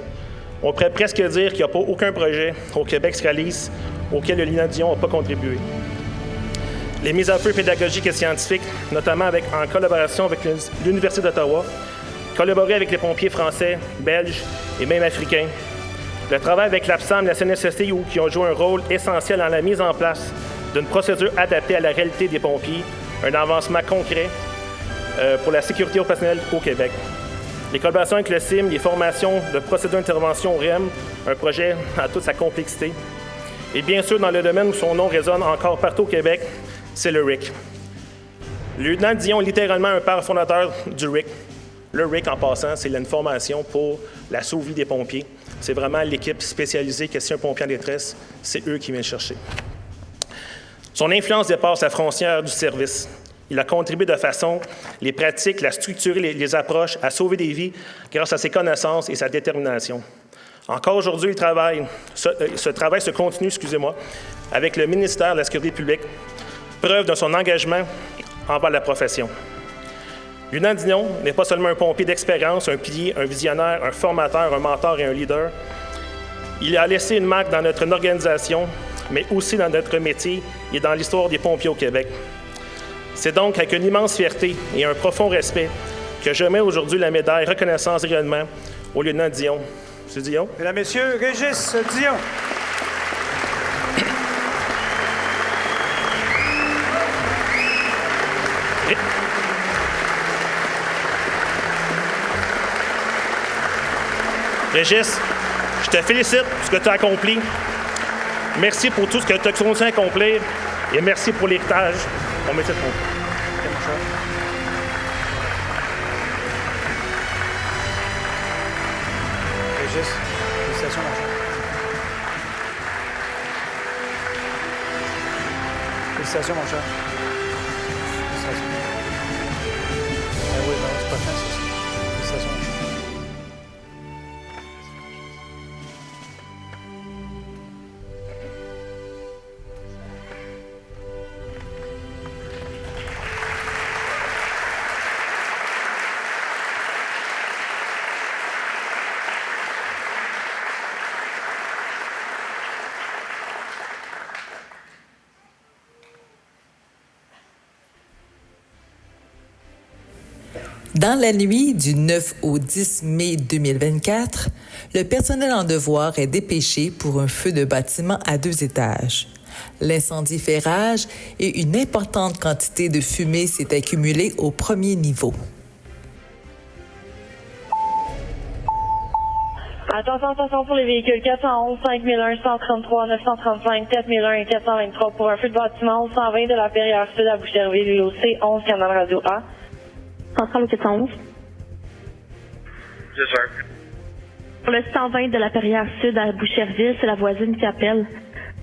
On pourrait presque dire qu'il n'y a pas aucun projet au Québec se réalise auquel le lieutenant Dion n'a pas contribué. les mises à feu pédagogiques et scientifiques, notamment en collaboration avec l'Université d'Ottawa, collaborer avec les pompiers français, belges et même africains, le travail avec l'APSAM et la CNSST qui ont joué un rôle essentiel dans la mise en place d'une procédure adaptée à la réalité des pompiers, un avancement concret pour la sécurité au personnel au Québec. Les collaborations avec le CIM, les formations de procédure d'intervention au REM, un projet à toute sa complexité. Et bien sûr, dans le domaine où son nom résonne encore partout au Québec, c'est le RIC. Le lieutenant Dion est littéralement un père fondateur du RIC. Le RIC, en passant, c'est une formation pour la sauvetie des pompiers. C'est vraiment l'équipe spécialisée que si un pompier en détresse, c'est eux qui viennent chercher. Son influence dépasse la frontière du service. Il a contribué de façon, les pratiques, la structurer, les approches, à sauver des vies grâce à ses connaissances et sa détermination. Encore aujourd'hui, ce travail se continue, avec le ministère de la Sécurité publique, preuve de son engagement envers la profession. Lieutenant Dion n'est pas seulement un pompier d'expérience, un pilier, un visionnaire, un formateur, un mentor et un leader. Il a laissé une marque dans notre organisation, mais aussi dans notre métier et dans l'histoire des pompiers au Québec. C'est donc avec une immense fierté et un profond respect que je mets aujourd'hui la médaille Reconnaissance et rayonnement au lieutenant Dion. M. Dion.
Mesdames, Messieurs, Régis Dion.
Régis, je te félicite pour ce que tu as accompli. Merci pour tout ce que tu as continué à accomplir et merci pour l'héritage. On met ça de compte.
Régis, félicitations, mon cher. Félicitations, mon cher. Félicitations. Oui, non, c'est pas fin, ça. Félicitations, mon cher.
Dans la nuit du 9 au 10 mai 2024, le personnel en devoir est dépêché pour un feu de bâtiment à 2 étages. L'incendie fait rage et une importante quantité de fumée s'est accumulée au premier niveau.
Attention pour les véhicules 411, 5001, 133, 935, 4001 et 423 pour un feu de bâtiment au 120 de la Perrière Sud à Boucherville et au C11 Canal Radio A.
Centrale au 411.
C'est sûr.
Pour le 120 de la Perrière Sud à Boucherville, c'est la voisine qui appelle.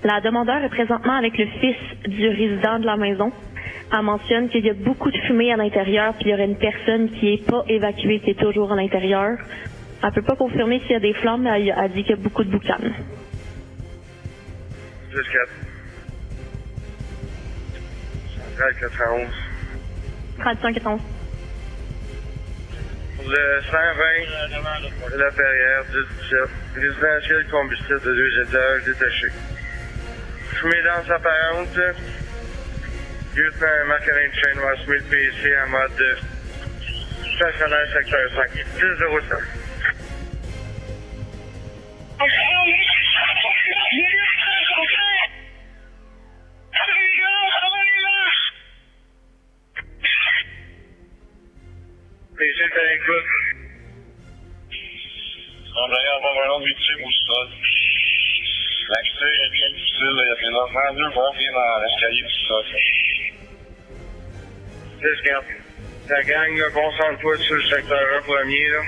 La demandeur est présentement avec le fils du résident de la maison. Elle mentionne qu'il y a beaucoup de fumée à l'intérieur, puis il y aurait une personne qui n'est pas évacuée, qui est toujours à l'intérieur. Elle ne peut pas confirmer s'il y a des flammes, mais elle dit qu'il y a beaucoup de boucanes.
10-4. Centrale 411.
Tradition 411.
Pour le 120 de la Perrière, 10-17. Résidentiel combustible de 2 étages détaché. Fumée dense apparente. Lieutenant Marc-Alain Chanois, 1000 PC en mode stationnaire secteur 5. 10-05. PC est à l'écoute.
Semblait y avoir un autre victime au sol. L'accès est bien difficile. Il y a présentement 2 pompiers dans l'escalier du sol.
10-4. La gang, concentre-toi sur le secteur 1 premier, là.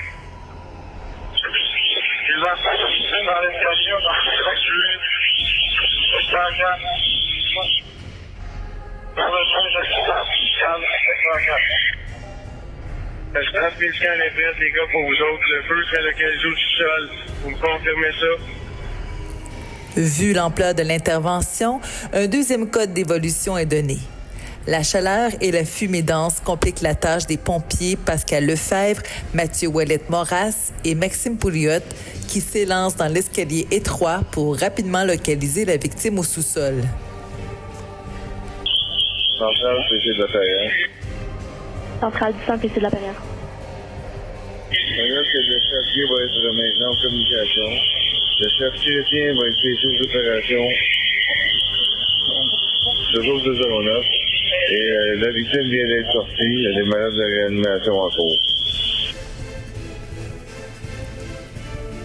Les enfants sont dans l'escalier, on va s'évacuer. Dans le champ d'accident fiscal,
Le strap fiscal est prêt, les gars, pour vous autres. Le feu serait localisé au sous-sol. Vous me confirmez ça?
Vu l'ampleur de l'intervention, un deuxième code d'évolution est donné. La chaleur et la fumée dense compliquent la tâche des pompiers Pascal Lefebvre, Mathieu Ouellette-Moras et Maxime Pouliot qui s'élancent dans l'escalier étroit pour rapidement localiser la victime au sous-sol.
centrale PC de la Perrière.
Centrale du 100 PC de la Perrière.
Alors que le chef Guy va être maintenant en communication. Le chef Chrétien va être spécial aux opérations. Toujours 209. Et la victime vient d'être sortie. Elle est malade de réanimation en cours.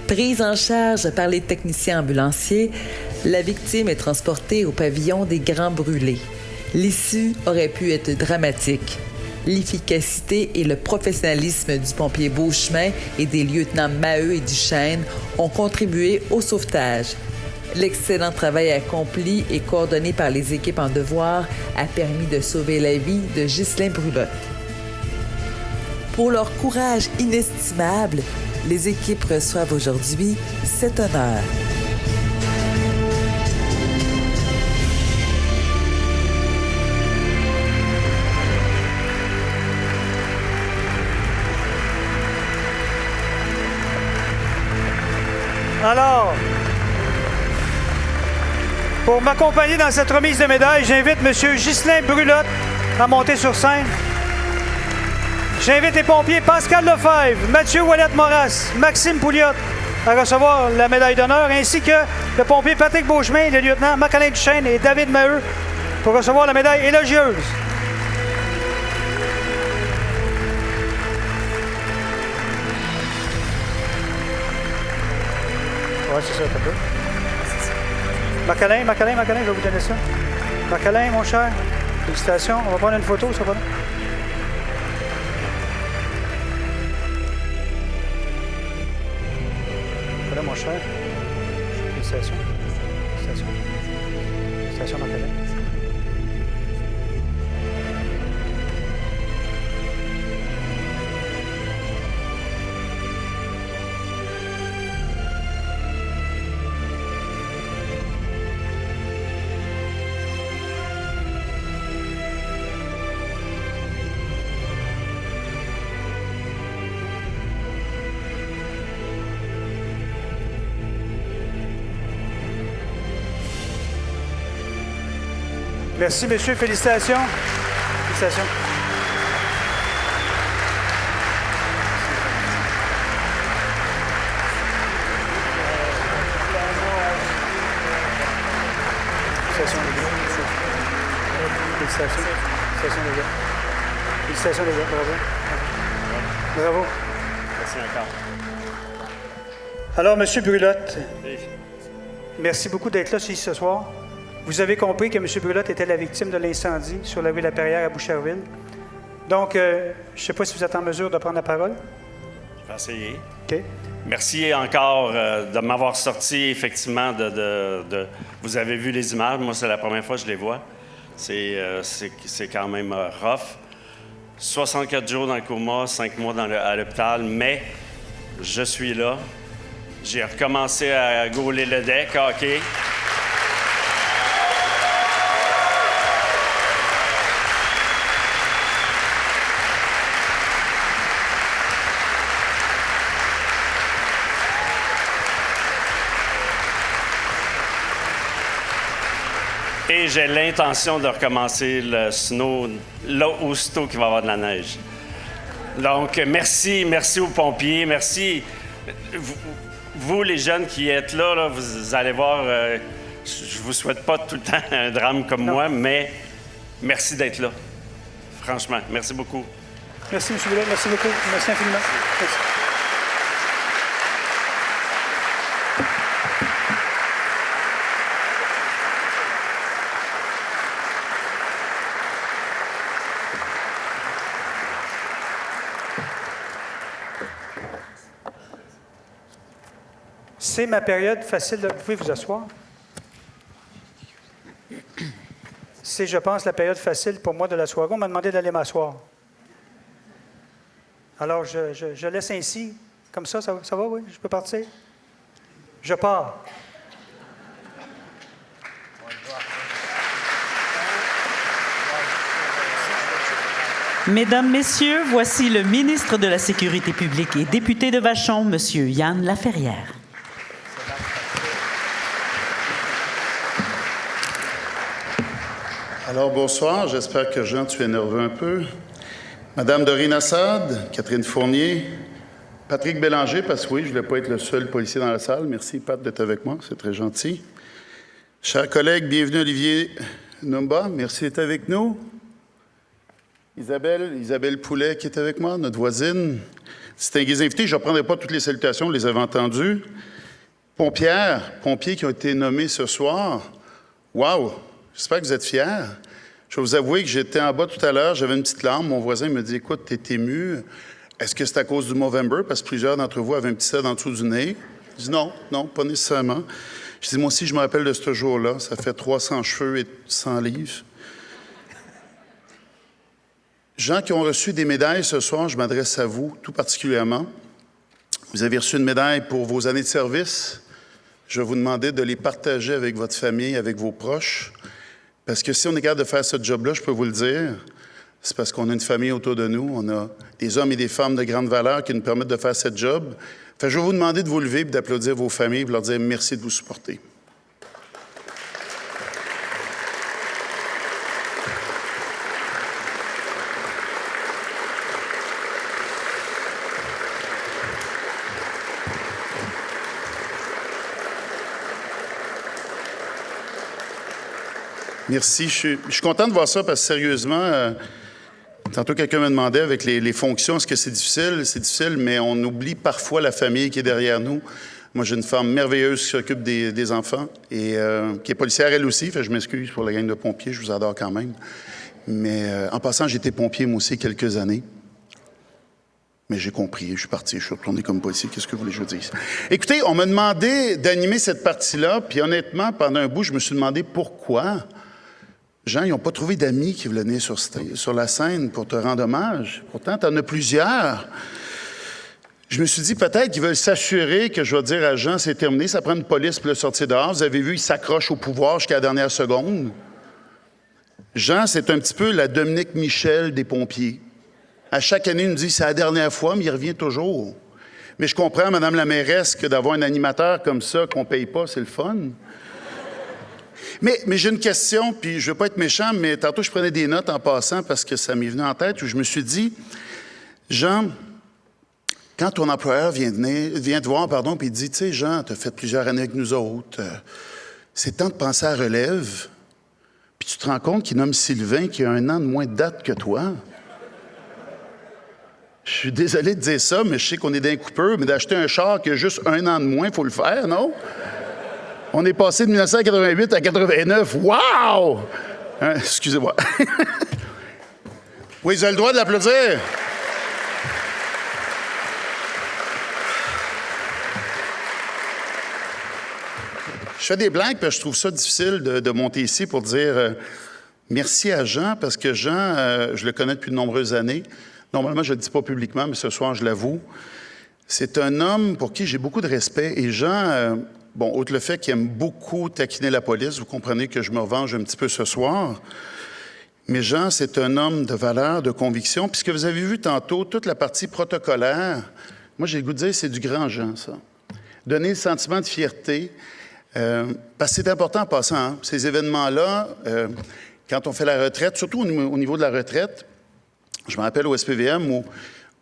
Prise en charge par les techniciens ambulanciers, la victime est transportée au pavillon des Grands Brûlés. L'issue aurait pu être dramatique. L'efficacité et le professionnalisme du pompier Beauchemin et des lieutenants Maheu et Duchesne ont contribué au sauvetage. L'excellent travail accompli et coordonné par les équipes en devoir a permis de sauver la vie de Ghislain Brulotte. Pour leur courage inestimable, les équipes reçoivent aujourd'hui cet honneur.
Alors, pour m'accompagner dans cette remise de médailles, j'invite M. Ghislain Brulotte à monter sur scène. J'invite les pompiers Pascal Lefebvre, Mathieu Ouellette-Moras, Maxime Pouliot à recevoir la médaille d'honneur, ainsi que le pompier Patrick Beauchemin, le lieutenant Marc-Alain Duchesne et David Maheu pour recevoir la médaille élogieuse. Oui, c'est ça, t'as peu. Marc-Alain, je vais vous donner ça. Marc-Alain, mon cher, félicitations. On va prendre une photo, ça va là? Voilà, mon cher. Félicitations. Félicitations. Félicitations, Marc-Alain. Merci, messieurs. Félicitations. Félicitations. Félicitations, les gars. Félicitations. Félicitations, les gars. Félicitations, les gars. Bravo. Bravo.
Merci encore.
Alors, monsieur Brulotte, merci beaucoup d'être là ici ce soir. Vous avez compris que M. Brulotte était la victime de l'incendie sur la rue La Perrière à Boucherville. Donc, je ne sais pas si vous êtes en mesure de prendre la parole.
Je vais essayer.
OK.
Merci encore de m'avoir sorti, effectivement, Vous avez vu les images. Moi, c'est la première fois que je les vois. C'est quand même rough. 64 jours dans le coma, 5 mois à l'hôpital, mais je suis là. J'ai recommencé à gauler le deck, hockey. Et j'ai l'intention de recommencer le snow là aussitôt qu'il va y avoir de la neige. Donc, merci aux pompiers, merci. Vous, les jeunes qui êtes là, vous allez voir, je vous souhaite pas tout le temps un drame comme moi, mais merci d'être là. Franchement, merci beaucoup.
Merci, M. Brulotte. Merci beaucoup. Merci infiniment. Merci. C'est ma période facile. Vous pouvez vous asseoir. C'est, je pense, la période facile pour moi de la soirée. On m'a demandé d'aller m'asseoir. Alors, je laisse ainsi. Comme ça va, oui? Je peux partir? Je pars.
Mesdames, Messieurs, voici le ministre de la Sécurité publique et député de Vachon, M. Yann Laferrière.
Alors, bonsoir. J'espère que Jean, tu es nerveux un peu. Madame Dorine Assad, Catherine Fournier, Patrick Bélanger, parce que oui, je ne voulais pas être le seul policier dans la salle. Merci, Pat, d'être avec moi. C'est très gentil. Chers collègues, bienvenue Olivier Numba. Merci d'être avec nous. Isabelle Poulet, qui est avec moi, notre voisine. Distingués invités, je ne reprendrai pas toutes les salutations, vous les avez entendues. Pompiers qui ont été nommés ce soir. Wow! J'espère que vous êtes fiers. Je vais vous avouer que j'étais en bas tout à l'heure, j'avais une petite larme. Mon voisin me dit, écoute, t'es ému. Est-ce que c'est à cause du Movember? Parce que plusieurs d'entre vous avaient un petit set en dessous du nez. Je dis non, pas nécessairement. Je dis, moi aussi, je me rappelle de ce jour-là. Ça fait 300 cheveux et 100 livres. Gens qui ont reçu des médailles ce soir, je m'adresse à vous tout particulièrement. Vous avez reçu une médaille pour vos années de service. Je vais vous demander de les partager avec votre famille, avec vos proches. Parce que si on est capable de faire ce job-là, je peux vous le dire, c'est parce qu'on a une famille autour de nous. On a des hommes et des femmes de grande valeur qui nous permettent de faire ce job. Fait que je vais vous demander de vous lever et d'applaudir vos familles et de leur dire merci de vous supporter. Merci. Je suis content de voir ça parce que sérieusement, tantôt quelqu'un me demandait avec les fonctions, est-ce que c'est difficile? C'est difficile, mais on oublie parfois la famille qui est derrière nous. Moi, j'ai une femme merveilleuse qui s'occupe des enfants et qui est policière elle aussi. Fait que je m'excuse pour la gang de pompiers, je vous adore quand même. Mais en passant, j'ai été pompier moi aussi quelques années. Mais j'ai compris, je suis parti, je suis retourné comme policier. Qu'est-ce que vous voulez que je vous dise? Écoutez, on m'a demandé d'animer cette partie-là, puis honnêtement, pendant un bout, je me suis demandé pourquoi. Jean, ils n'ont pas trouvé d'amis qui venaient sur la scène pour te rendre hommage. Pourtant, tu en as plusieurs. Je me suis dit, peut-être qu'ils veulent s'assurer que je vais dire à Jean, c'est terminé, ça prend une police pour le sortir dehors. Vous avez vu, il s'accroche au pouvoir jusqu'à la dernière seconde. Jean, c'est un petit peu la Dominique Michel des pompiers. À chaque année, il nous dit, c'est la dernière fois, mais il revient toujours. Mais je comprends, Madame la mairesse, que d'avoir un animateur comme ça qu'on ne paye pas, c'est le fun. Mais j'ai une question, puis je ne veux pas être méchant, mais tantôt, je prenais des notes en passant parce que ça m'est venu en tête, où je me suis dit, Jean, quand ton employeur vient te voir, puis il te dit, tu sais, Jean, tu as fait plusieurs années avec nous autres, c'est temps de penser à la relève, puis tu te rends compte qu'il nomme Sylvain qui a 1 an de moins de date que toi. Je suis désolé de dire ça, mais je sais qu'on est d'un coupeur, mais d'acheter un char qui a juste 1 an de moins, il faut le faire, non? On est passé de 1988 à 89. Wow! Hein, excusez-moi. Oui, vous avez le droit de l'applaudir. Je fais des blagues, parce que je trouve ça difficile de monter ici pour dire merci à Jean, parce que Jean, je le connais depuis de nombreuses années. Normalement, je ne le dis pas publiquement, mais ce soir, je l'avoue. C'est un homme pour qui j'ai beaucoup de respect. Et Jean... Bon, outre le fait qu'il aime beaucoup taquiner la police, vous comprenez que je me revanche un petit peu ce soir. Mais Jean, c'est un homme de valeur, de conviction. Puis ce que vous avez vu tantôt, toute la partie protocolaire, moi, j'ai le goût de dire c'est du grand Jean, ça. Donner le sentiment de fierté. Parce que c'est important en passant, hein, ces événements-là, quand on fait la retraite, surtout au niveau de la retraite, je me rappelle au SPVM où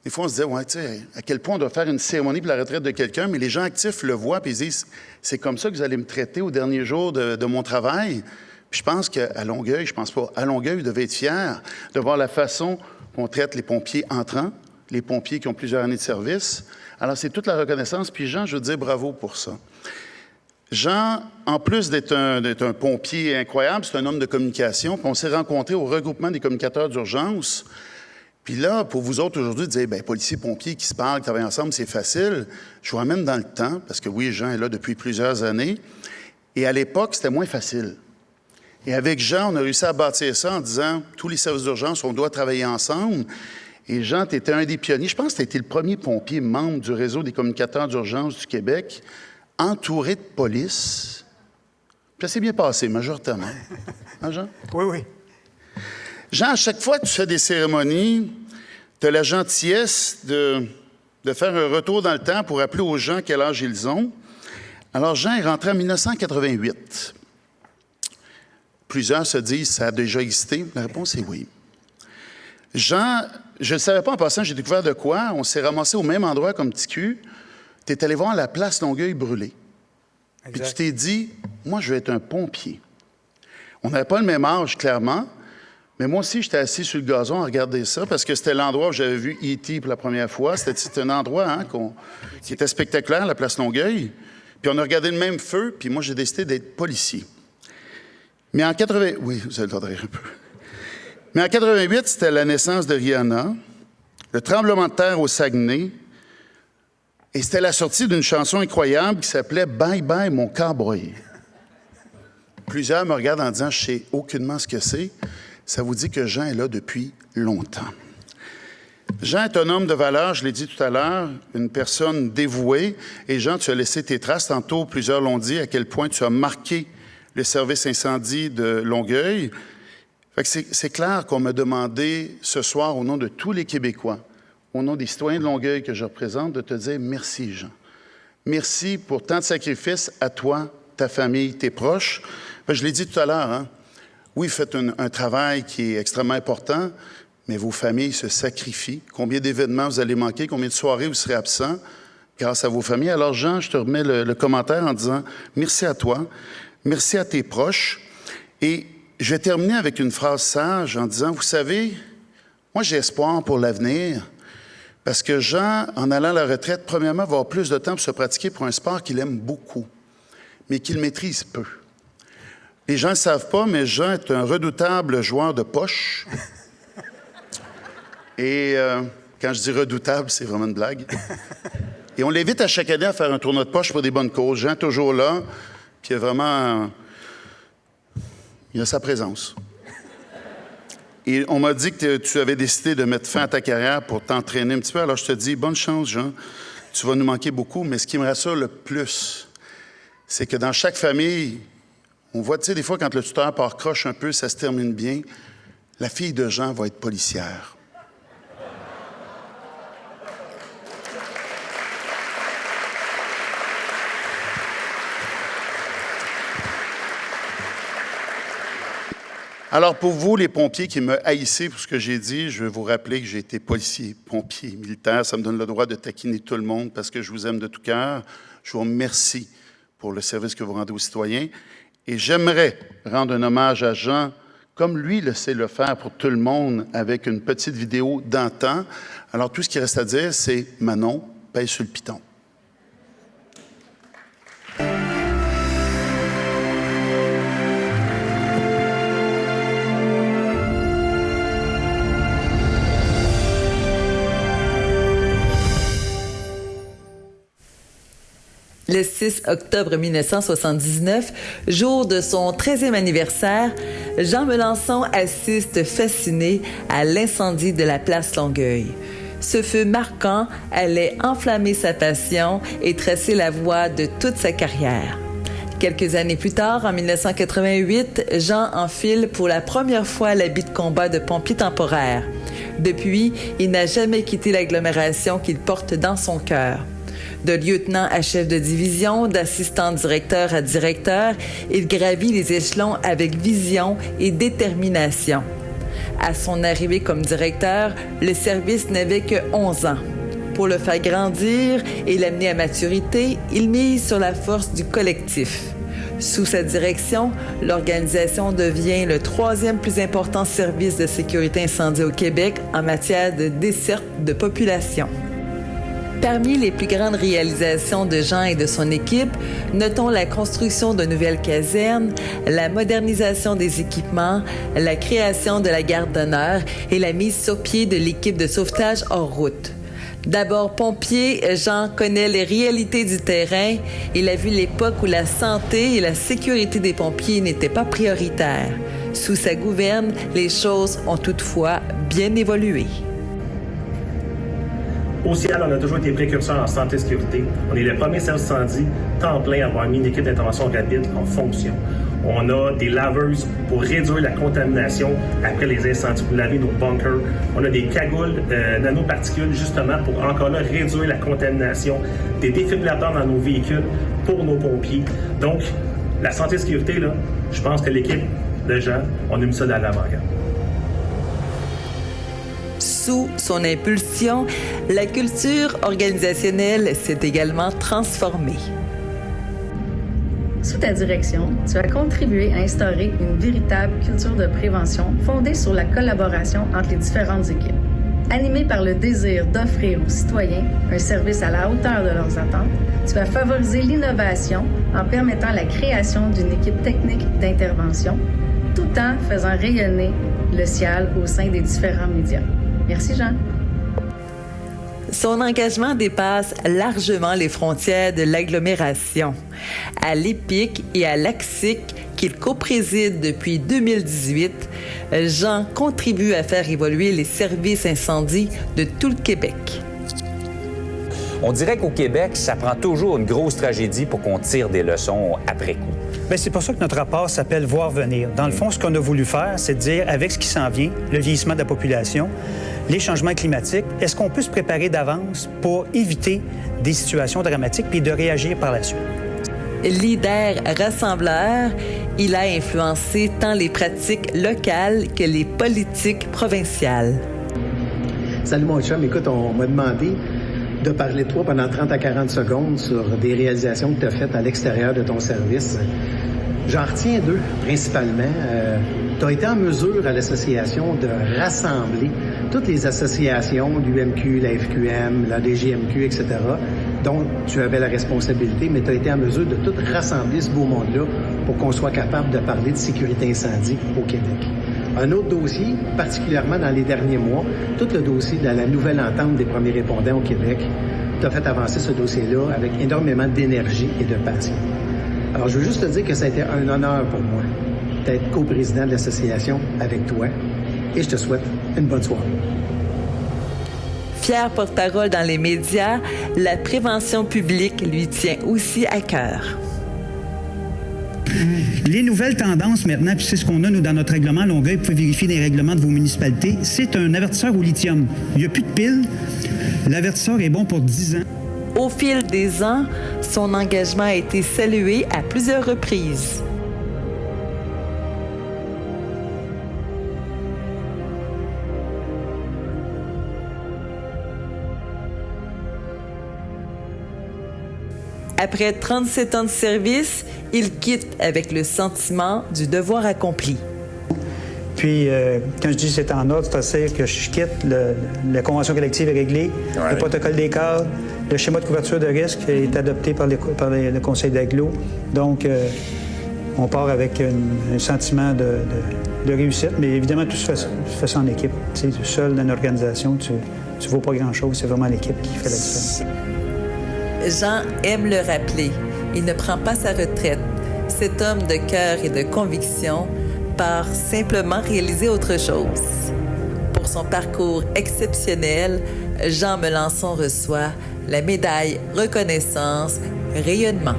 des fois, on se disait, ouais, tu sais, à quel point on doit faire une cérémonie pour la retraite de quelqu'un, mais les gens actifs le voient et ils disent, c'est comme ça que vous allez me traiter au dernier jour de mon travail. Puis je pense qu'à Longueuil, à Longueuil, vous devez être fiers de voir la façon qu'on traite les pompiers entrants, les pompiers qui ont plusieurs années de service. Alors, c'est toute la reconnaissance. Puis Jean, je veux dire bravo pour ça. Jean, en plus d'être un pompier incroyable, c'est un homme de communication. Puis on s'est rencontrés au regroupement des communicateurs d'urgence. Puis là, pour vous autres aujourd'hui, dire, bien, policiers, pompiers qui se parlent, qui travaillent ensemble, c'est facile. Je vous ramène dans le temps, parce que oui, Jean est là depuis plusieurs années. Et à l'époque, c'était moins facile. Et avec Jean, on a réussi à bâtir ça en disant, tous les services d'urgence, on doit travailler ensemble. Et Jean, tu étais un des pionniers. Je pense que tu as été le premier pompier membre du réseau des communicateurs d'urgence du Québec, entouré de police. Puis ça s'est bien passé, majoritairement. Hein, Jean?
Oui.
Jean, à chaque fois que tu fais des cérémonies, tu as la gentillesse de faire un retour dans le temps pour rappeler aux gens quel âge ils ont. Alors, Jean est rentré en 1988. Plusieurs se disent, ça a déjà existé. La réponse est oui. Jean, je ne savais pas en passant, j'ai découvert de quoi. On s'est ramassé au même endroit comme petit cul. Tu es allé voir la place Longueuil brûlée. Puis tu t'es dit, moi, je vais être un pompier. On n'avait pas le même âge, clairement. Mais moi aussi, j'étais assis sur le gazon à regarder ça parce que c'était l'endroit où j'avais vu E.T. pour la première fois. C'était un endroit qui était spectaculaire, la place Longueuil. Puis on a regardé le même feu, puis moi, j'ai décidé d'être policier. Mais en 80... Oui, vous allez le rire un peu. Mais en 88, c'était la naissance de Rihanna, le tremblement de terre au Saguenay, et c'était la sortie d'une chanson incroyable qui s'appelait « Bye bye, mon cowboy ». Plusieurs me regardent en disant « Je sais aucunement ce que c'est ». Ça vous dit que Jean est là depuis longtemps. Jean est un homme de valeur, je l'ai dit tout à l'heure, une personne dévouée. Et Jean, tu as laissé tes traces. Tantôt, plusieurs l'ont dit, à quel point tu as marqué le service incendie de Longueuil. Fait que c'est clair qu'on m'a demandé ce soir, au nom de tous les Québécois, au nom des citoyens de Longueuil que je représente, de te dire merci, Jean. Merci pour tant de sacrifices à toi, ta famille, tes proches. Je l'ai dit tout à l'heure, hein? Oui, faites un travail qui est extrêmement important, mais vos familles se sacrifient. Combien d'événements vous allez manquer, combien de soirées vous serez absents grâce à vos familles. Alors, Jean, je te remets le commentaire en disant merci à toi, merci à tes proches. Et je vais terminer avec une phrase sage en disant, vous savez, moi, j'ai espoir pour l'avenir parce que Jean, en allant à la retraite, premièrement, va avoir plus de temps pour se pratiquer pour un sport qu'il aime beaucoup, mais qu'il maîtrise peu. Les gens ne le savent pas, mais Jean est un redoutable joueur de poche. Et quand je dis redoutable, c'est vraiment une blague. Et on l'invite à chaque année à faire un tournoi de poche pour des bonnes causes. Jean est toujours là, puis il a sa présence. Et on m'a dit que tu avais décidé de mettre fin à ta carrière pour t'entraîner un petit peu. Alors je te dis, bonne chance, Jean. Tu vas nous manquer beaucoup, mais ce qui me rassure le plus, c'est que dans chaque famille, on voit, tu sais, des fois, quand le tuteur part croche un peu, ça se termine bien. La fille de Jean va être policière. Alors, pour vous, les pompiers qui me haïssez pour ce que j'ai dit, je vais vous rappeler que j'ai été policier, pompier, militaire. Ça me donne le droit de taquiner tout le monde parce que je vous aime de tout cœur. Je vous remercie pour le service que vous rendez aux citoyens. Et j'aimerais rendre un hommage à Jean, comme lui le sait le faire pour tout le monde, avec une petite vidéo d'antan. Alors, tout ce qui reste à dire, c'est Manon, pèse sur le piton.
Le 6 octobre 1979, jour de son 13e anniversaire, Jean Melançon assiste fasciné à l'incendie de la place Longueuil. Ce feu marquant allait enflammer sa passion et tracer la voie de toute sa carrière. Quelques années plus tard, en 1988, Jean enfile pour la première fois l'habit de combat de pompier temporaire. Depuis, il n'a jamais quitté l'agglomération qu'il porte dans son cœur. De lieutenant à chef de division, d'assistant directeur à directeur, il gravit les échelons avec vision et détermination. À son arrivée comme directeur, le service n'avait que 11 ans. Pour le faire grandir et l'amener à maturité, il mise sur la force du collectif. Sous sa direction, l'organisation devient le 3e plus important service de sécurité incendie au Québec en matière de desserte de population. Parmi les plus grandes réalisations de Jean et de son équipe, notons la construction de nouvelles casernes, la modernisation des équipements, la création de la garde d'honneur et la mise sur pied de l'équipe de sauvetage hors route. D'abord pompier, Jean connaît les réalités du terrain. Il a vu l'époque où la santé et la sécurité des pompiers n'étaient pas prioritaires. Sous sa gouverne, les choses ont toutefois bien évolué.
Au CIAL, on a toujours été précurseurs en santé et sécurité. On est le premier service incendie temps plein à avoir mis une équipe d'intervention rapide en fonction. On a des laveuses pour réduire la contamination après les incendies, pour laver nos bunkers. On a des cagoules nanoparticules justement pour encore là réduire la contamination, des défibrillateurs dans nos véhicules pour nos pompiers. Donc, la santé et sécurité, là, je pense que l'équipe
Déjà, on a mis ça dans l'avant-garde.
Sous son impulsion, la culture organisationnelle s'est également transformée.
Sous ta direction, tu as contribué à instaurer une véritable culture de prévention fondée sur la collaboration entre les différentes équipes. Animée par le désir d'offrir aux citoyens un service à la hauteur de leurs attentes, tu as favorisé l'innovation en permettant la création d'une équipe technique d'intervention, tout en faisant rayonner le CIAL au sein des différents médias. Merci, Jean.
Son engagement dépasse largement les frontières de l'agglomération. À l'EPIC et à l'AXIC, qu'il co-préside depuis 2018, Jean contribue à faire évoluer les services incendies de tout le Québec.
On dirait qu'au Québec, ça prend toujours une grosse tragédie pour qu'on tire des leçons après coup.
Bien, c'est pour ça que notre rapport s'appelle « Voir venir ». Dans le fond, ce qu'on a voulu faire, c'est de dire, avec ce qui s'en vient, le vieillissement de la population, les changements climatiques, est-ce qu'on peut se préparer d'avance pour éviter des situations dramatiques puis de réagir par la suite?
Leader rassembleur, il a influencé tant les pratiques locales que les politiques provinciales.
Salut mon chum, écoute, on m'a demandé de parler de toi pendant 30 à 40 secondes sur des réalisations que tu as faites à l'extérieur de ton service. J'en retiens deux, principalement. Tu as été en mesure à l'association de rassembler toutes les associations, l'UMQ, la FQM, la DGMQ, etc., dont tu avais la responsabilité, mais tu as été en mesure de tout rassembler ce beau monde-là pour qu'on soit capable de parler de sécurité incendie au Québec. Un autre dossier, particulièrement dans les derniers mois, tout le dossier de la nouvelle entente des premiers répondants au Québec, tu as fait avancer ce dossier-là avec énormément d'énergie et de passion. Alors, je veux juste te dire que ça a été un honneur pour moi d'être coprésident de l'association avec toi et je te souhaite une bonne soirée.
Fier porte-parole dans les médias, la prévention publique lui tient aussi à cœur.
Les nouvelles tendances maintenant, puis c'est ce qu'on a nous dans notre règlement Longueuil, vous pouvez vérifier les règlements de vos municipalités, c'est un avertisseur au lithium. Il n'y a plus de piles. L'avertisseur est bon pour 10 ans.
Au fil des ans, son engagement a été salué à plusieurs reprises. Après 37 ans de service, il quitte avec le sentiment du devoir accompli.
Puis, quand je dis c'est en ordre, c'est-à-dire que je quitte, la convention collective est réglée, le protocole des cadres, le schéma de couverture de risque est adopté par le conseil d'agglo. Donc, on part avec un sentiment de réussite, mais évidemment, tout se fait ça en équipe. Tu sais, seul dans une organisation, tu ne vaux pas grand-chose, c'est vraiment l'équipe qui fait la différence.
Jean aime le rappeler. Il ne prend pas sa retraite. Cet homme de cœur et de conviction part simplement réaliser autre chose. Pour son parcours exceptionnel, Jean Melançon reçoit la médaille Reconnaissance Rayonnement.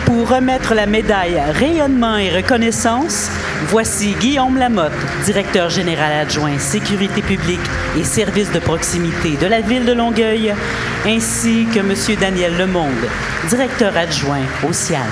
Pour remettre la médaille Rayonnement et Reconnaissance, voici Guillaume Lamotte, directeur général adjoint Sécurité publique et services de proximité de la Ville de Longueuil, ainsi que M. Daniel Lemonde, directeur adjoint au CIAL.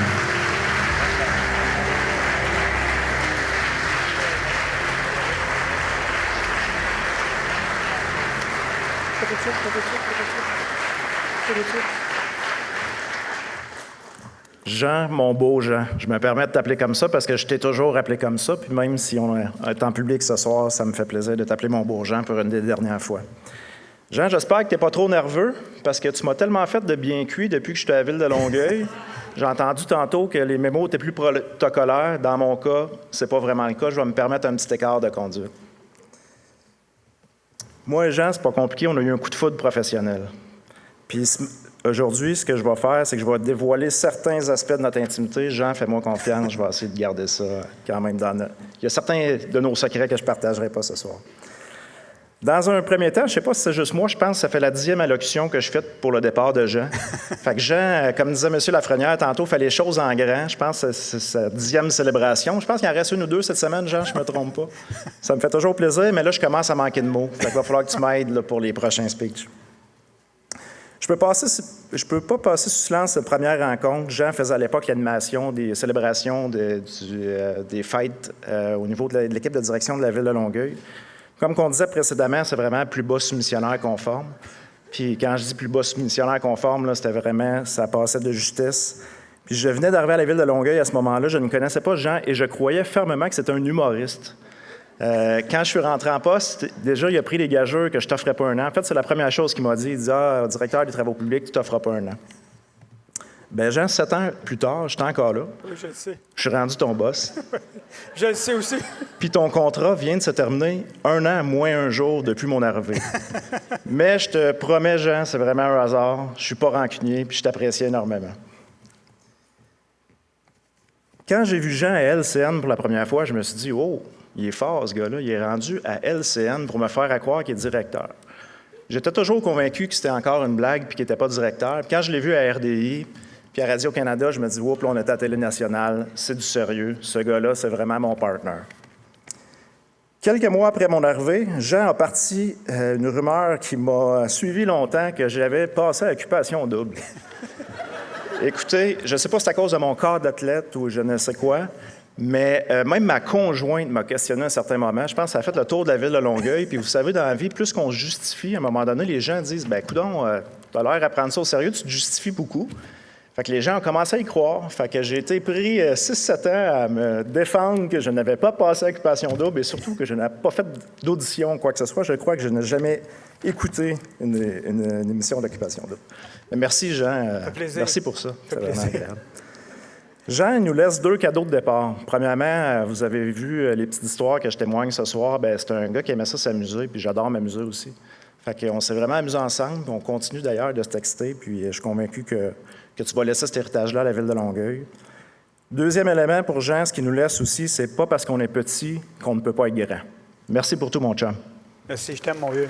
Jean, mon beau Jean. Je me permets de t'appeler comme ça parce que je t'ai toujours appelé comme ça. Puis même si on est en public ce soir, ça me fait plaisir de t'appeler mon beau Jean pour une des dernières fois. Jean, j'espère que tu n'es pas trop nerveux parce que tu m'as tellement fait de bien cuit depuis que je suis à la Ville de Longueuil. J'ai entendu tantôt que les mémos étaient plus protocolaires. Dans mon cas, c'est pas vraiment le cas. Je vais me permettre un petit écart de conduite. Moi et Jean, c'est pas compliqué. On a eu un coup de foudre professionnel. Puis aujourd'hui, ce que je vais faire, c'est que je vais dévoiler certains aspects de notre intimité. Jean, fais-moi confiance, je vais essayer de garder ça quand même dans notre... Il y a certains de nos secrets que je ne partagerai pas ce soir. Dans un premier temps, je ne sais pas si c'est juste moi, je pense que ça fait la 10e allocution que je fais pour le départ de Jean. Fait que Jean, comme disait M. Lafrenière tantôt, fait les choses en grand. Je pense que c'est sa 10e célébration. Je pense qu'il en reste une ou deux cette semaine, Jean, je ne me trompe pas. Ça me fait toujours plaisir, mais là, je commence à manquer de mots. Fait qu'il va falloir que tu m'aides là, pour les prochains speeches. Je ne peux pas passer sous silence cette première rencontre. Jean faisait à l'époque l'animation des célébrations des fêtes au niveau de l'équipe de direction de la Ville de Longueuil. Comme on disait précédemment, c'est vraiment plus bas soumissionnaire conforme. Puis quand je dis plus bas soumissionnaire conforme, là, c'était vraiment, ça passait de justesse. Puis je venais d'arriver à la Ville de Longueuil à ce moment-là, je ne connaissais pas Jean et je croyais fermement que c'était un humoriste. Quand je suis rentré en poste, déjà, il a pris les gageurs que je ne t'offrais pas un an. En fait, c'est la première chose qu'il m'a dit. Il dit « Ah, directeur des travaux publics, tu ne t'offres pas un an. » Bien, Jean, 7 ans plus tard, j'étais encore là.
Oui, je le sais.
Je suis rendu ton boss.
Je le sais aussi.
Puis ton contrat vient de se terminer 1 an moins un jour depuis mon arrivée. Mais je te promets, Jean, c'est vraiment un hasard. Je ne suis pas rancunier, puis je t'apprécie énormément. Quand j'ai vu Jean à LCN pour la première fois, je me suis dit « Oh, il est fort, ce gars-là. Il est rendu à LCN pour me faire croire qu'il est directeur. » J'étais toujours convaincu que c'était encore une blague puis qu'il n'était pas directeur. Puis quand je l'ai vu à RDI, puis à Radio-Canada, je me dis, oups, là, on était à Télé Nationale, c'est du sérieux. Ce gars-là, c'est vraiment mon partner. Quelques mois après mon arrivée, Jean a parti une rumeur qui m'a suivi longtemps que j'avais passé à occupation double. Écoutez, je ne sais pas si c'est à cause de mon corps d'athlète ou je ne sais quoi, mais même ma conjointe m'a questionné à un certain moment. Je pense que ça a fait le tour de la Ville de Longueuil. Puis vous savez, dans la vie, plus qu'on se justifie, à un moment donné, les gens disent, bien, coudonc, tu as l'air à prendre ça au sérieux, tu te justifies beaucoup. Fait que les gens ont commencé à y croire. Fait que j'ai été pris 6-7 ans à me défendre que je n'avais pas passé à occupation double et surtout que je n'avais pas fait d'audition ou quoi que ce soit. Je crois que je n'ai jamais écouté une émission d'occupation double. Mais merci, Jean. Merci pour ça. C'est vraiment agréable. Jean nous laisse 2 cadeaux de départ. Premièrement, vous avez vu les petites histoires que je témoigne ce soir. Bien, c'est un gars qui aimait ça s'amuser, puis j'adore m'amuser aussi. Fait qu'on s'est vraiment amusé ensemble. On continue d'ailleurs de se texter, puis je suis convaincu que tu vas laisser cet héritage-là à la Ville de Longueuil. Deuxième élément pour Jean, ce qui nous laisse aussi, c'est pas parce qu'on est petit qu'on ne peut pas être grand. Merci pour tout, mon chum.
Merci, je t'aime, mon vieux.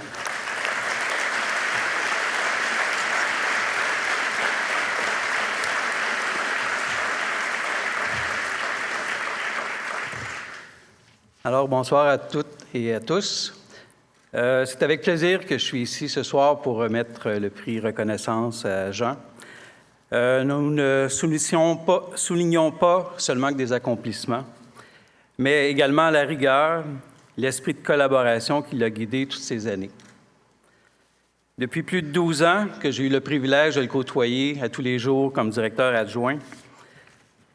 Alors, bonsoir à toutes et à tous. C'est avec plaisir que je suis ici ce soir pour remettre le prix Reconnaissance à Jean. Nous ne soulignons pas seulement que des accomplissements, mais également la rigueur, l'esprit de collaboration qui l'a guidé toutes ces années. Depuis plus de 12 ans que j'ai eu le privilège de le côtoyer à tous les jours comme directeur adjoint,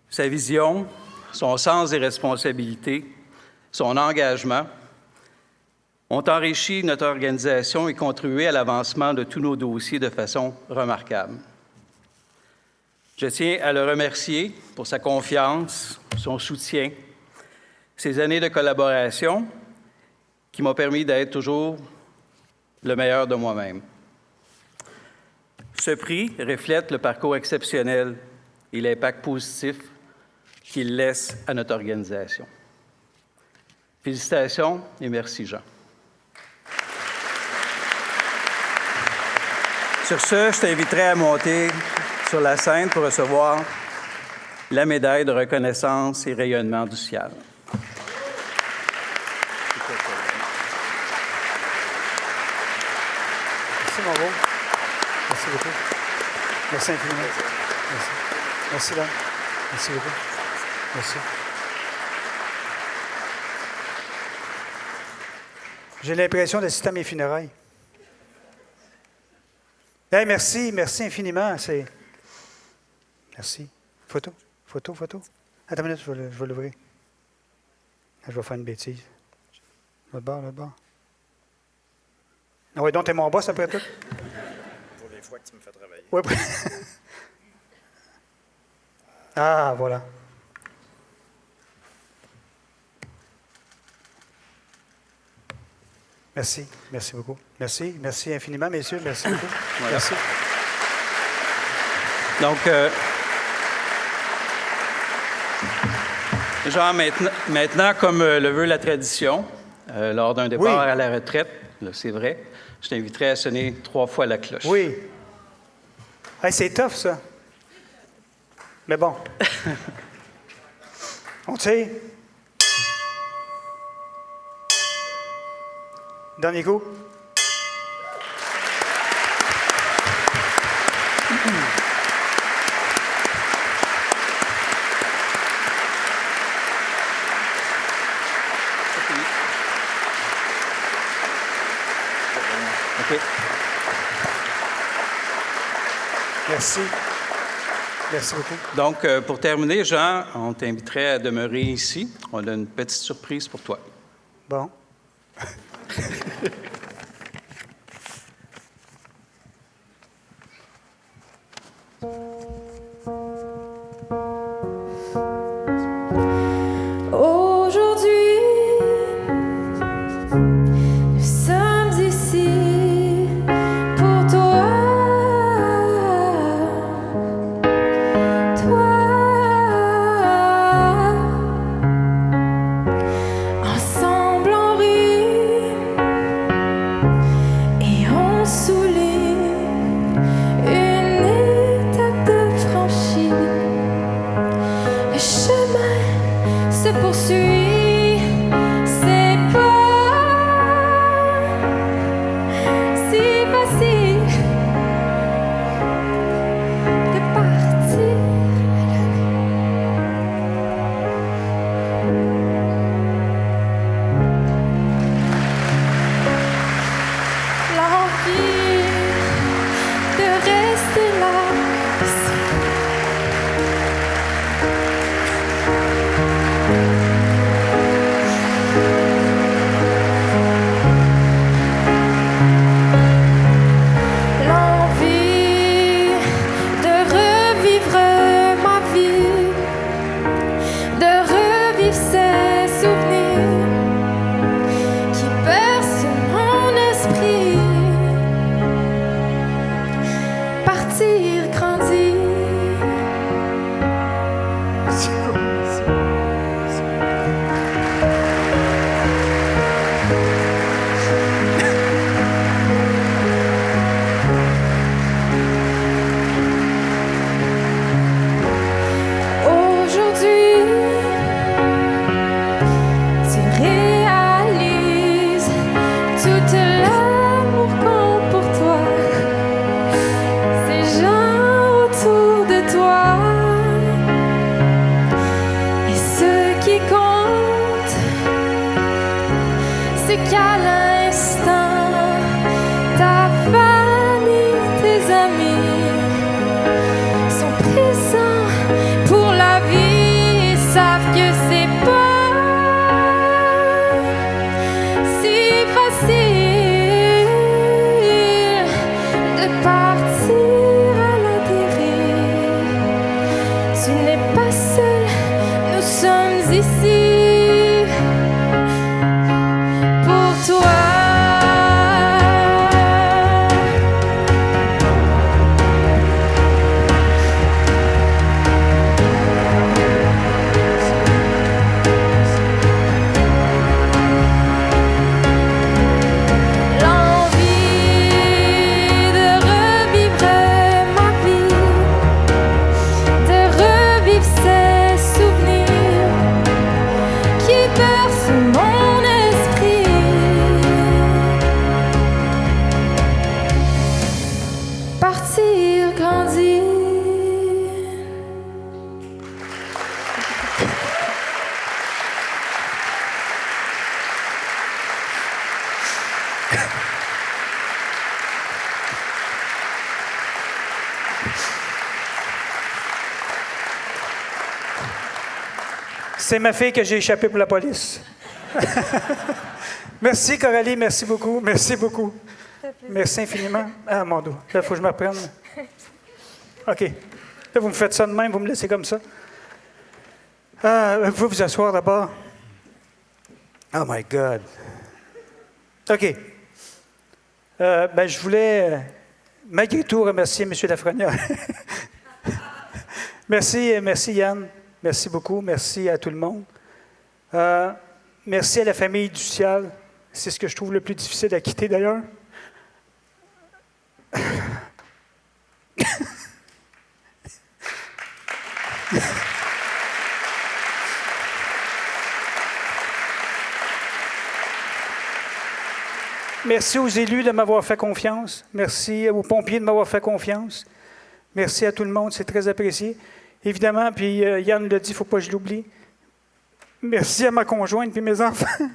sa vision, son sens des responsabilités, son engagement ont enrichi notre organisation et contribué à l'avancement de tous nos dossiers de façon remarquable. Je tiens à le remercier pour sa confiance, son soutien, ses années de collaboration qui m'ont permis d'être toujours le meilleur de moi-même. Ce prix reflète le parcours exceptionnel et l'impact positif qu'il laisse à notre organisation. Félicitations et merci, Jean. Sur ce, je t'inviterai à monter sur la scène pour recevoir la médaille de reconnaissance et rayonnement du ciel.
Merci, mon beau. Merci beaucoup. Merci infiniment. Merci. Merci, là. Merci beaucoup. Merci. J'ai l'impression d'assister à mes funérailles. Hey, merci infiniment. Merci. Photo. Attends une minute, je vais l'ouvrir. Je vais faire une bêtise. L'autre bord. Ah oui, donc t'es mon boss après tout?
Pour les fois que tu me fais travailler.
Oui. Ah, voilà. Merci beaucoup. Merci infiniment, messieurs. Merci beaucoup.
Voilà.
Merci.
Donc, Jean, maintenant, comme le veut la tradition, lors d'un départ à la retraite, là, c'est vrai. Je t'inviterai à sonner 3 fois la cloche.
Oui. Hey, c'est tough, ça. Mais bon. On tire. Dernier coup.
OK.
Merci. Merci beaucoup.
Donc, pour terminer, Jean, on t'inviterait à demeurer ici. On a une petite surprise pour toi.
Bon.
Aujourd'hui, nous sommes ici pour toi, ensemble on rit et on souligne une étape de franchie. Le chemin se poursuit, c'est pas si facile de partir l'envie de rester là. L'envie de revivre ma vie, de revivre ces souvenirs qui bercent mon esprit. Partir, grandir. Aujourd'hui, tu réalises tout l'amour qu'ont pour toi ces gens autour de toi. Et ce qui compte, c'est qu'à l'instant, ta famille, tes amis sont présents pour la vie et savent que c'est pas si facile de partir à la dérive. Tu n'es pas seul, nous sommes ici pour toi. L'envie de revivre ma vie, de revivre ces souvenirs qui bercent mon esprit. Partir, grandir.
C'est ma fille que j'ai échappé pour la police. Merci, Coralie. Merci beaucoup. Merci beaucoup. Merci infiniment. Ah, mon dos. Là, il faut que je me reprenne. OK. Là, vous me faites ça de même, vous me laissez comme ça. Vous vous asseoir d'abord. Oh my God. OK. Je voulais, malgré tout, remercier M. Lafrenière. Merci Yann. Merci beaucoup. Merci à tout le monde. Merci à la famille du ciel. C'est ce que je trouve le plus difficile à quitter, d'ailleurs. Merci aux élus de m'avoir fait confiance. Merci aux pompiers de m'avoir fait confiance. Merci à tout le monde, c'est très apprécié. Évidemment, puis Yann l'a dit, il ne faut pas que je l'oublie. Merci à ma conjointe et mes enfants.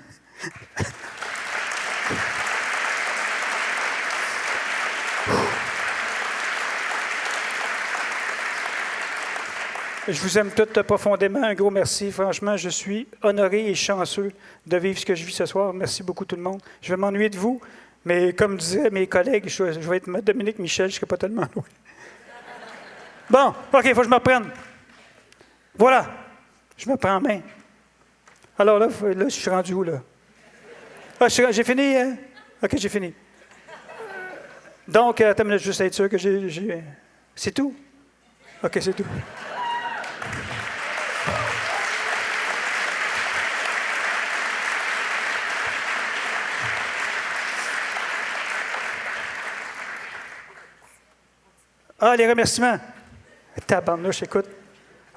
Je vous aime toutes profondément. Un gros merci. Franchement, je suis honoré et chanceux de vivre ce que je vis ce soir. Merci beaucoup tout le monde. Je vais m'ennuyer de vous, mais comme disaient mes collègues, je vais être Dominique Michel, je ne serai pas tellement loin. Bon, OK, il faut que je me reprenne. Voilà, je me prends en main. Alors là, je suis rendu où, là? Ah, j'ai fini, hein? OK, j'ai fini. Donc, attends, juste être sûr que j'ai... C'est tout? OK, c'est tout. Ah, les remerciements. Tabarnouche, écoute.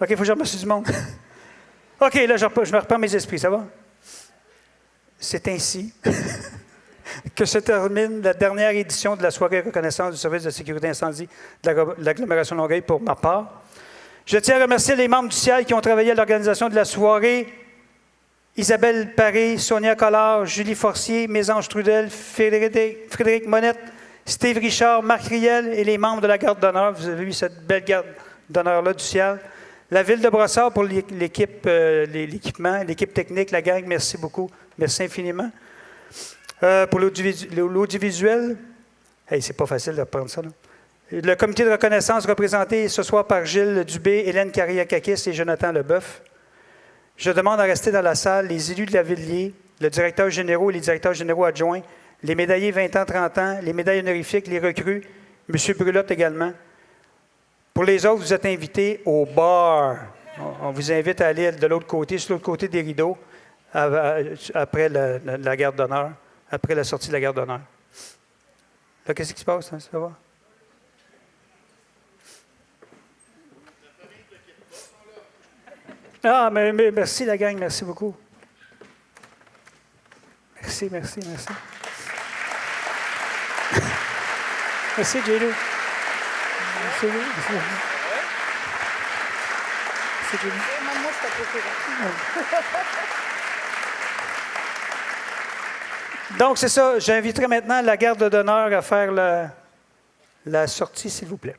OK, il faut que je remercie du monde. OK, là, je me reprends mes esprits, ça va? C'est ainsi que se termine la dernière édition de la soirée reconnaissance du service de sécurité incendie de l'agglomération Longueuil pour ma part. Je tiens à remercier les membres du CIAL qui ont travaillé à l'organisation de la soirée. Isabelle Paré, Sonia Collard, Julie Forcier, Mésange Trudel, Frédéric Monette, Steve Richard, Marc Riel et les membres de la garde d'honneur. Vous avez vu cette belle garde d'honneur-là du CIAL. La Ville de Brossard pour l'équipement, l'équipe technique, la gang, merci beaucoup. Merci infiniment. Pour l'audiovisuel, hey, c'est pas facile de reprendre ça, là. Le comité de reconnaissance représenté ce soir par Gilles Dubé, Hélène Carriacakis et Jonathan Leboeuf. Je demande à rester dans la salle les élus de la Villiers, le directeur général et les directeurs généraux adjoints, les médaillés 20 ans, 30 ans, les médailles honorifiques, les recrues, M. Brulotte également. Pour les autres, vous êtes invités au bar. On vous invite à aller de l'autre côté, sur l'autre côté des rideaux, après la garde d'honneur, après la sortie de la garde d'honneur. Là, qu'est-ce qui se passe? Hein? Ça va? Ah, mais merci la gang, merci beaucoup. Merci. Merci, J.Lou. Merci, J.Lou. Donc, c'est ça. J'inviterai maintenant la garde d'honneur à faire la sortie, s'il vous plaît.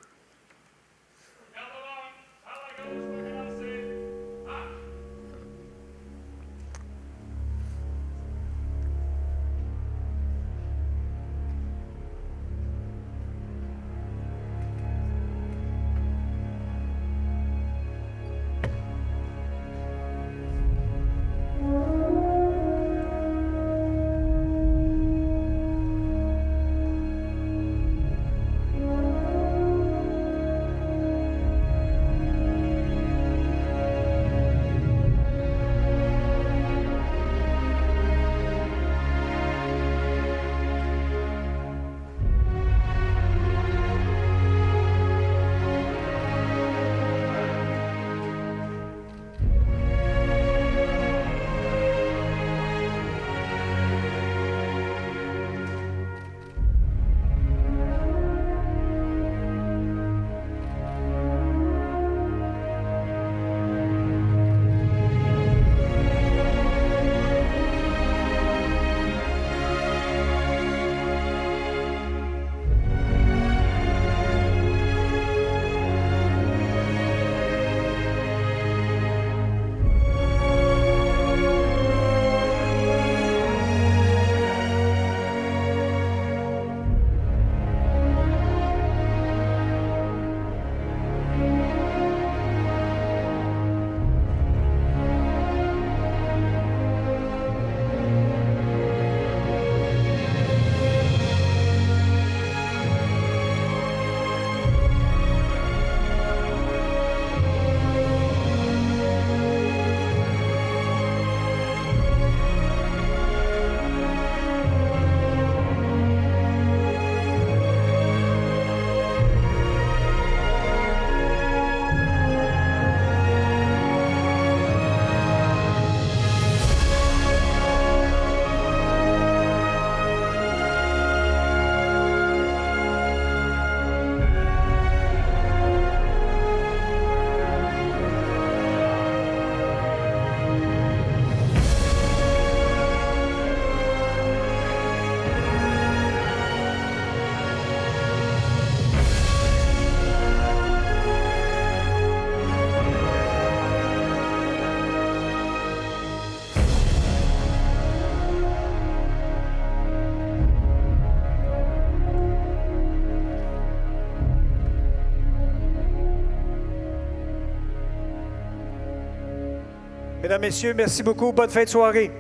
Mesdames, Messieurs, merci beaucoup. Bonne fin de soirée.